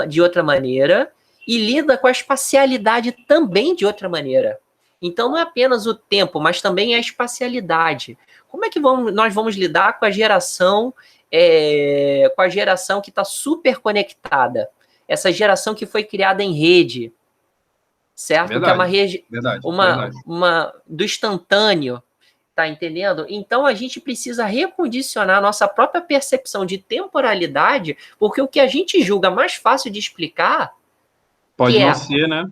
de outra maneira e lida com a espacialidade também de outra maneira. Então não é apenas o tempo, mas também a espacialidade. Como é que nós vamos lidar com a geração que está super conectada? Essa geração que foi criada em rede, certo? Que é
Verdade, verdade, verdade.
do instantâneo, tá entendendo? Então a gente precisa recondicionar a nossa própria percepção de temporalidade, porque o que a gente julga mais fácil de explicar,
Pode
que
não ser, né?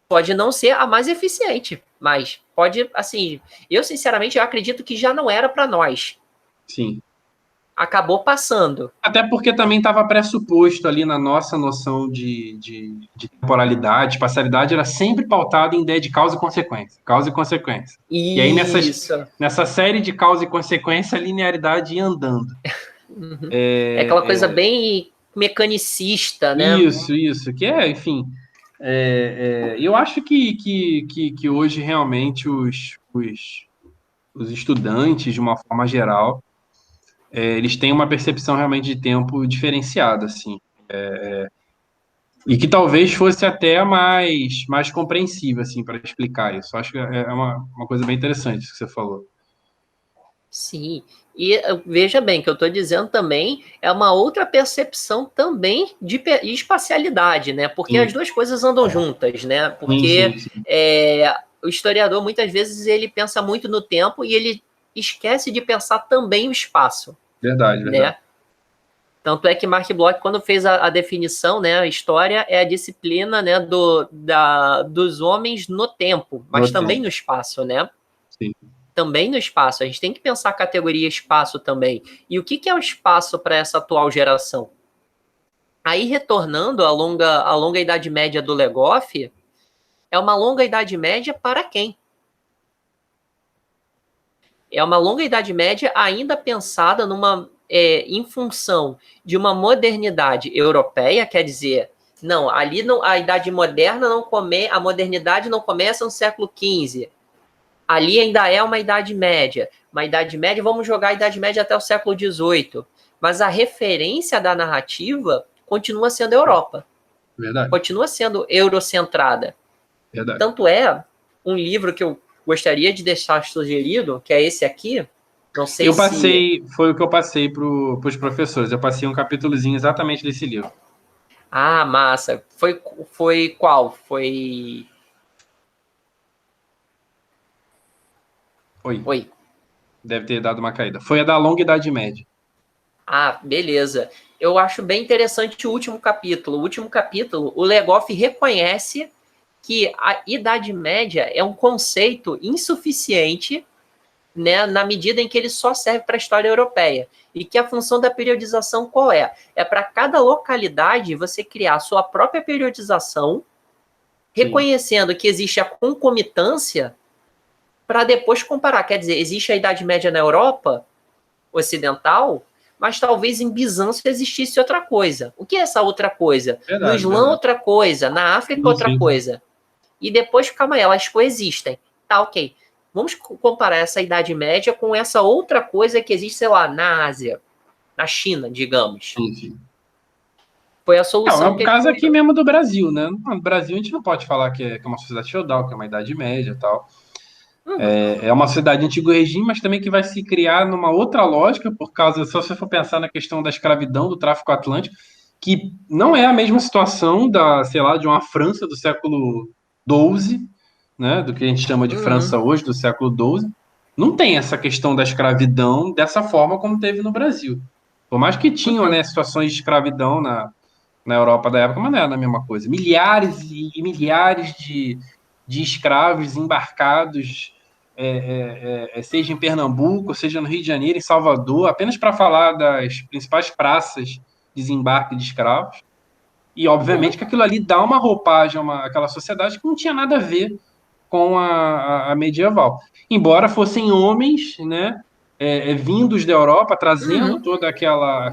pode não ser a mais eficiente, mas pode, assim, eu sinceramente eu acredito que já não era para nós.
Sim.
Acabou passando.
Até porque também estava pressuposto ali na nossa noção de temporalidade, espacialidade, era sempre pautada em ideia de causa e consequência. Causa e consequência. E aí,
Isso.
nessa série de causa e consequência, a linearidade ia andando.
Uhum. É aquela coisa bem mecanicista, né?
Isso. Que é, enfim. Eu acho que hoje realmente os estudantes, de uma forma geral, eles têm uma percepção realmente de tempo diferenciada, assim. E que talvez fosse até mais compreensível, assim, para explicar isso. Acho que é uma coisa bem interessante isso que você falou.
Sim, e veja bem que eu estou dizendo também é uma outra percepção também de espacialidade, né? Porque as
Sim,
duas coisas andam juntas, né?
sim,
Porque
sim, sim.
o historiador muitas vezes ele pensa muito no tempo e ele esquece de pensar também o espaço,
Verdade, verdade.
né? Tanto é que Mark Bloch, quando fez a definição, né, a história é a disciplina, né, dos homens no tempo,
No
mas também
tempo,
no espaço, né?
sim.
Também no espaço. A gente tem que pensar a categoria espaço também. E o que é o espaço para essa atual geração? Aí, retornando à longa Idade Média do Legoff, é uma longa Idade Média para quem? É uma longa Idade Média ainda pensada em função de uma modernidade europeia, quer dizer, não, ali não, a Idade Moderna a modernidade não começa no século XV. Ali ainda é uma Idade Média. Uma Idade Média, vamos jogar a Idade Média até o século XVIII. Mas a referência da narrativa continua sendo a Europa.
Verdade,
Continua sendo eurocentrada.
verdade.
Tanto é, um livro que eu gostaria de deixar sugerido, que é esse aqui, não sei se...
Foi o que eu passei para os professores. Eu passei um capítulozinho exatamente desse livro.
Ah, massa. Foi qual? Foi...
Foi.
Oi.
Deve ter dado uma caída. Foi a da longa Idade Média.
Ah, beleza. Eu acho bem interessante o último capítulo. O último capítulo, o Legoff reconhece que a Idade Média é um conceito insuficiente, né, na medida em que ele só serve para a história europeia. E que a função da periodização qual é? É para cada localidade você criar a sua própria periodização,
Sim,
reconhecendo que existe a concomitância para depois comparar. Quer dizer, existe a Idade Média na Europa Ocidental, mas talvez em Bizâncio existisse outra coisa. O que é essa outra coisa? No
Verdade,
Islã,
verdade.
outra coisa. Na África,
Sim,
outra
sim.
coisa. E depois, calma aí, elas coexistem. Tá, ok. Vamos comparar essa Idade Média com essa outra coisa que existe, sei lá, na Ásia, na China, digamos.
Sim, sim.
Foi a
É
solução
o
que ele
caso aqui
encontrou.
mesmo do Brasil, né? No Brasil a gente não pode falar que é uma sociedade feudal, que é uma Idade Média e tal.
Uhum,
É uma sociedade de antigo regime, mas também que vai se criar numa outra lógica, por causa, se você for pensar na questão da escravidão, do tráfico atlântico, que não é a mesma situação da, sei lá, de uma França do século XII, né? Do que a gente chama de
uhum,
França hoje, do século XII. Não tem essa questão da escravidão dessa forma como teve no Brasil. Por mais que tinham,
uhum.
né, situações de escravidão na Europa da época, mas não era a mesma coisa. Milhares e milhares de escravos embarcados, seja em Pernambuco, seja no Rio de Janeiro, em Salvador, apenas para falar das principais praças de desembarque de escravos. E, obviamente, que aquilo ali dá uma roupagem àquela sociedade que não tinha nada a ver com a medieval. Embora fossem homens, né, vindos da Europa, trazendo
Uhum.
toda aquela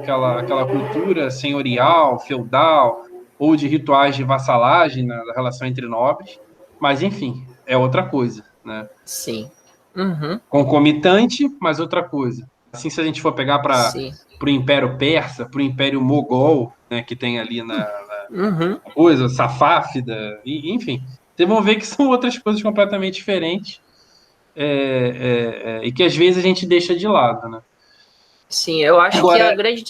cultura senhorial, feudal, ou de rituais de vassalagem na relação entre nobres, mas enfim, é outra coisa, né?
Sim. Uhum.
Concomitante, mas outra coisa. Assim, se a gente for pegar para
Sim.
o Império Persa, para o Império Mogol, né, que tem ali na
Uhum.
coisa, Safáfida, enfim, vocês vão ver que são outras coisas completamente diferentes e que às vezes a gente deixa de lado, né?
Sim, eu acho que a
Agora,
grande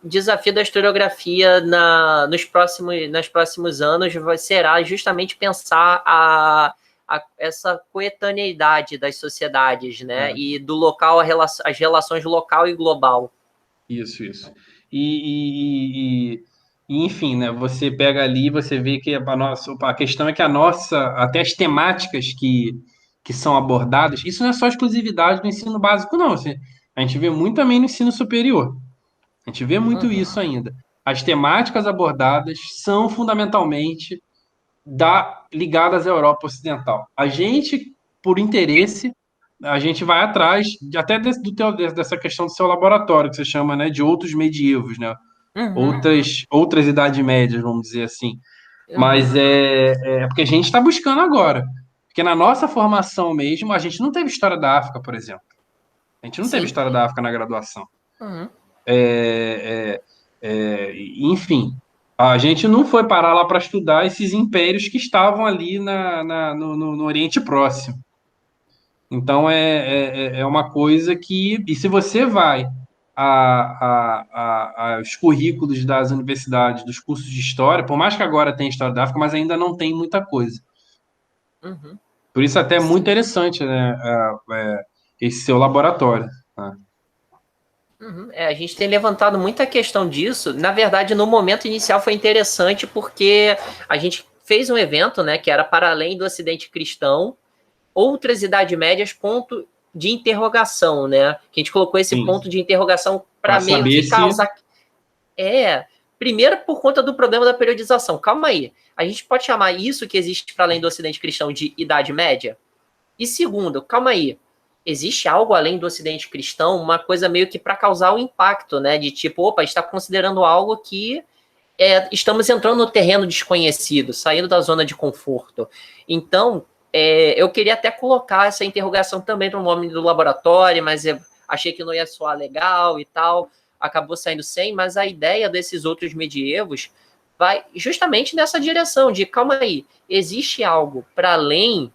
desafio da historiografia nos próximos anos será justamente pensar essa coetaneidade das sociedades, né?
é,
E do local, as relações local e global.
isso. E, e- e- enfim, né? Você pega ali, você vê que a questão é que até as temáticas que são abordadas, isso não é só exclusividade do ensino básico, não. A gente vê muito também no ensino superior. A gente vê muito
Uhum.
isso ainda. As temáticas abordadas são fundamentalmente ligadas à Europa Ocidental. A gente, por interesse, a gente vai atrás até dessa questão do seu laboratório, que você chama, né, de outros medievos, né?
Uhum.
Outras idades médias, vamos dizer assim.
Uhum.
Mas é porque a gente está buscando agora. Porque na nossa formação mesmo, a gente não teve história da África, por exemplo. A gente não teve
Sim.
história da África na graduação.
Uhum.
É, enfim, a gente não foi parar lá para estudar esses impérios que estavam ali no Oriente Próximo. Então é uma coisa que, e se você vai aos currículos das universidades, dos cursos de história, por mais que agora tenha história da África, mas ainda não tem muita coisa.
Uhum.
Por isso até é muito
Sim.
interessante, né, esse seu laboratório. Né?
Uhum. A gente tem levantado muita questão disso. Na verdade, no momento inicial foi interessante porque a gente fez um evento, né, que era para além do Ocidente Cristão, outras Idade Médias, ponto de interrogação, né? Que a gente colocou esse
Sim,
ponto de interrogação
para
para meio
saber
que
se.
causar. Primeiro por conta do problema da periodização. Calma aí. A gente pode chamar isso que existe para além do Ocidente Cristão de Idade Média? E segundo, calma aí. Existe algo além do Ocidente Cristão, uma coisa meio que para causar o impacto, né? De tipo, opa, está considerando algo que estamos entrando no terreno desconhecido, saindo da zona de conforto. Então, eu queria até colocar essa interrogação também no nome do laboratório, mas eu achei que não ia soar legal e tal, acabou saindo sem, mas a ideia desses outros medievos vai justamente nessa direção de, calma aí, existe algo para além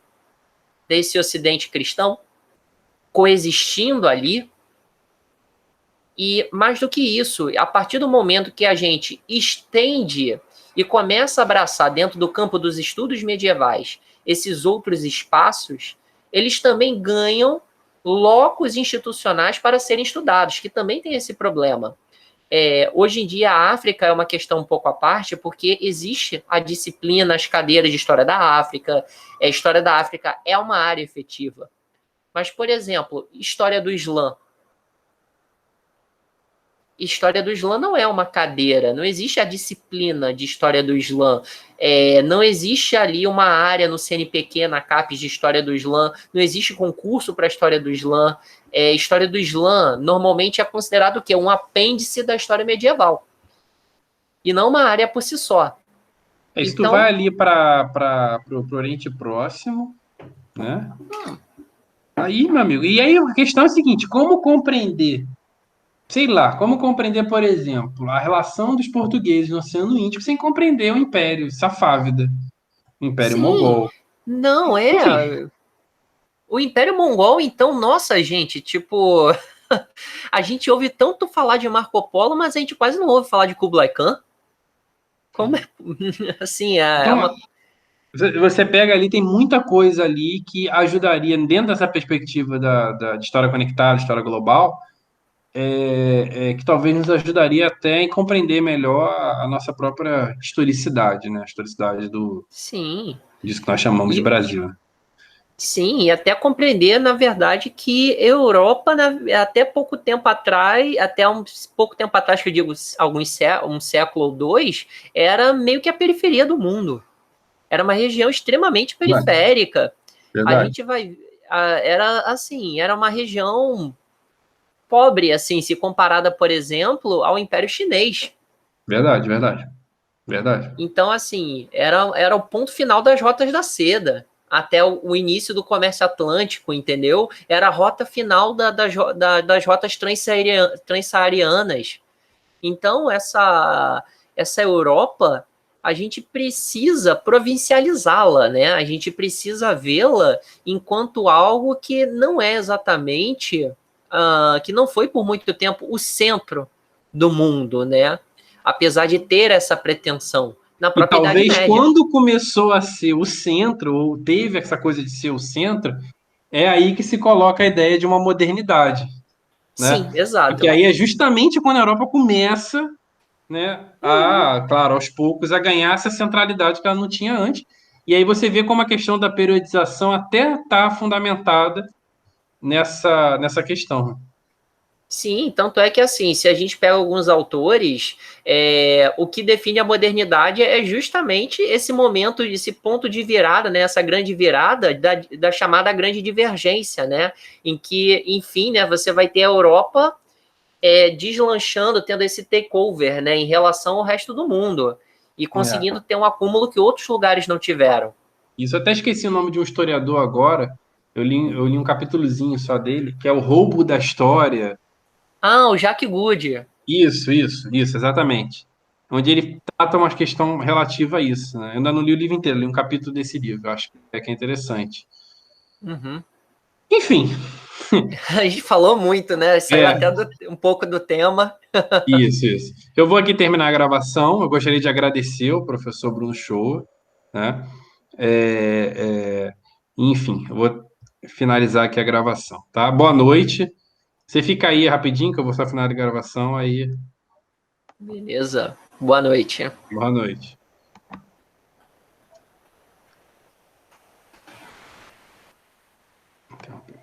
desse ocidente cristão coexistindo ali? E mais do que isso, a partir do momento que a gente estende e começa a abraçar dentro do campo dos estudos medievais esses outros espaços, eles também ganham locos institucionais para serem estudados, que também tem esse problema. Hoje em dia, a África é uma questão um pouco à parte, porque existe a disciplina, as cadeiras de História da África, a História da África é uma área efetiva. Mas, por exemplo, História do Islã, História do Islã não é uma cadeira, não existe a disciplina de História do Islã, não existe ali uma área no CNPq, na CAPES de História do Islã, não existe concurso para História do Islã. História do Islã normalmente é considerado o quê? Um apêndice da história medieval, e não uma área por si só.
Se tu
Então,
vai ali para o Oriente Próximo, né? Aí, meu amigo, e aí a questão é a seguinte: como compreender, sei lá, como compreender, por exemplo, a relação dos portugueses no Oceano Índico sem compreender o Império Safávida, o Império
sim,
Mogol?
não
Enfim,
é. O Império Mongol, então, nossa, gente, tipo, a gente ouve tanto falar de Marco Polo, mas a gente quase não ouve falar de Kublai Khan. Como é? Assim, é
então
uma.
você pega ali, tem muita coisa ali que ajudaria, dentro dessa perspectiva de história conectada, história global, que talvez nos ajudaria até em compreender melhor a nossa própria historicidade, né? A historicidade
Sim.
disso que nós chamamos de
E,
Brasil.
sim, e até compreender, na verdade, que Europa, até pouco tempo atrás, até pouco tempo atrás, que eu digo um século ou dois, era meio que a periferia do mundo. Era uma região extremamente
Verdade.
periférica. A
Verdade.
gente vai. Era assim, era uma região pobre, assim, se comparada, por exemplo, ao Império Chinês.
Verdade, verdade, verdade.
Então, assim, era o ponto final das rotas da seda, até o início do comércio atlântico, entendeu? Era a rota final das rotas transsaarianas. Então, essa Europa, a gente precisa provincializá-la, né? A gente precisa vê-la enquanto algo que não é exatamente, que não foi por muito tempo o centro do mundo, né? Apesar de ter essa pretensão na
E
própria Idade
talvez
Média.
quando começou a ser o centro, ou teve essa coisa de ser o centro, é aí que se coloca a ideia de uma modernidade,
Sim,
né? Porque
exato.
aí é justamente quando a Europa começa, né, claro, aos poucos, a ganhar essa centralidade que ela não tinha antes. E aí você vê como a questão da periodização até está fundamentada nessa questão.
Sim, tanto é que assim, se a gente pega alguns autores, o que define a modernidade é justamente esse momento, esse ponto de virada, né, essa grande virada da chamada grande divergência, né, em que, enfim, né, você vai ter a Europa deslanchando, tendo esse takeover, né, em relação ao resto do mundo e
É.
conseguindo ter um acúmulo que outros lugares não tiveram.
Isso, eu até esqueci o nome de um historiador agora. Eu li um capítulozinho só dele, que é o Roubo da História.
Ah, o Jack Good.
Isso, exatamente. Onde ele trata uma questão relativa a isso, né? Eu ainda não li o livro inteiro, li um capítulo desse livro, eu acho que é interessante.
Uhum.
Enfim,
A gente falou muito, né? Saiu
é,
até um pouco do tema.
isso. Eu vou aqui terminar a gravação. Eu gostaria de agradecer o professor Bruno Shoa, né? É, é, enfim, eu vou finalizar aqui a gravação, tá? Boa noite. Você fica aí rapidinho, que eu vou só finalizar a gravação, aí,
Beleza. Boa noite.
boa noite. Interrompeu.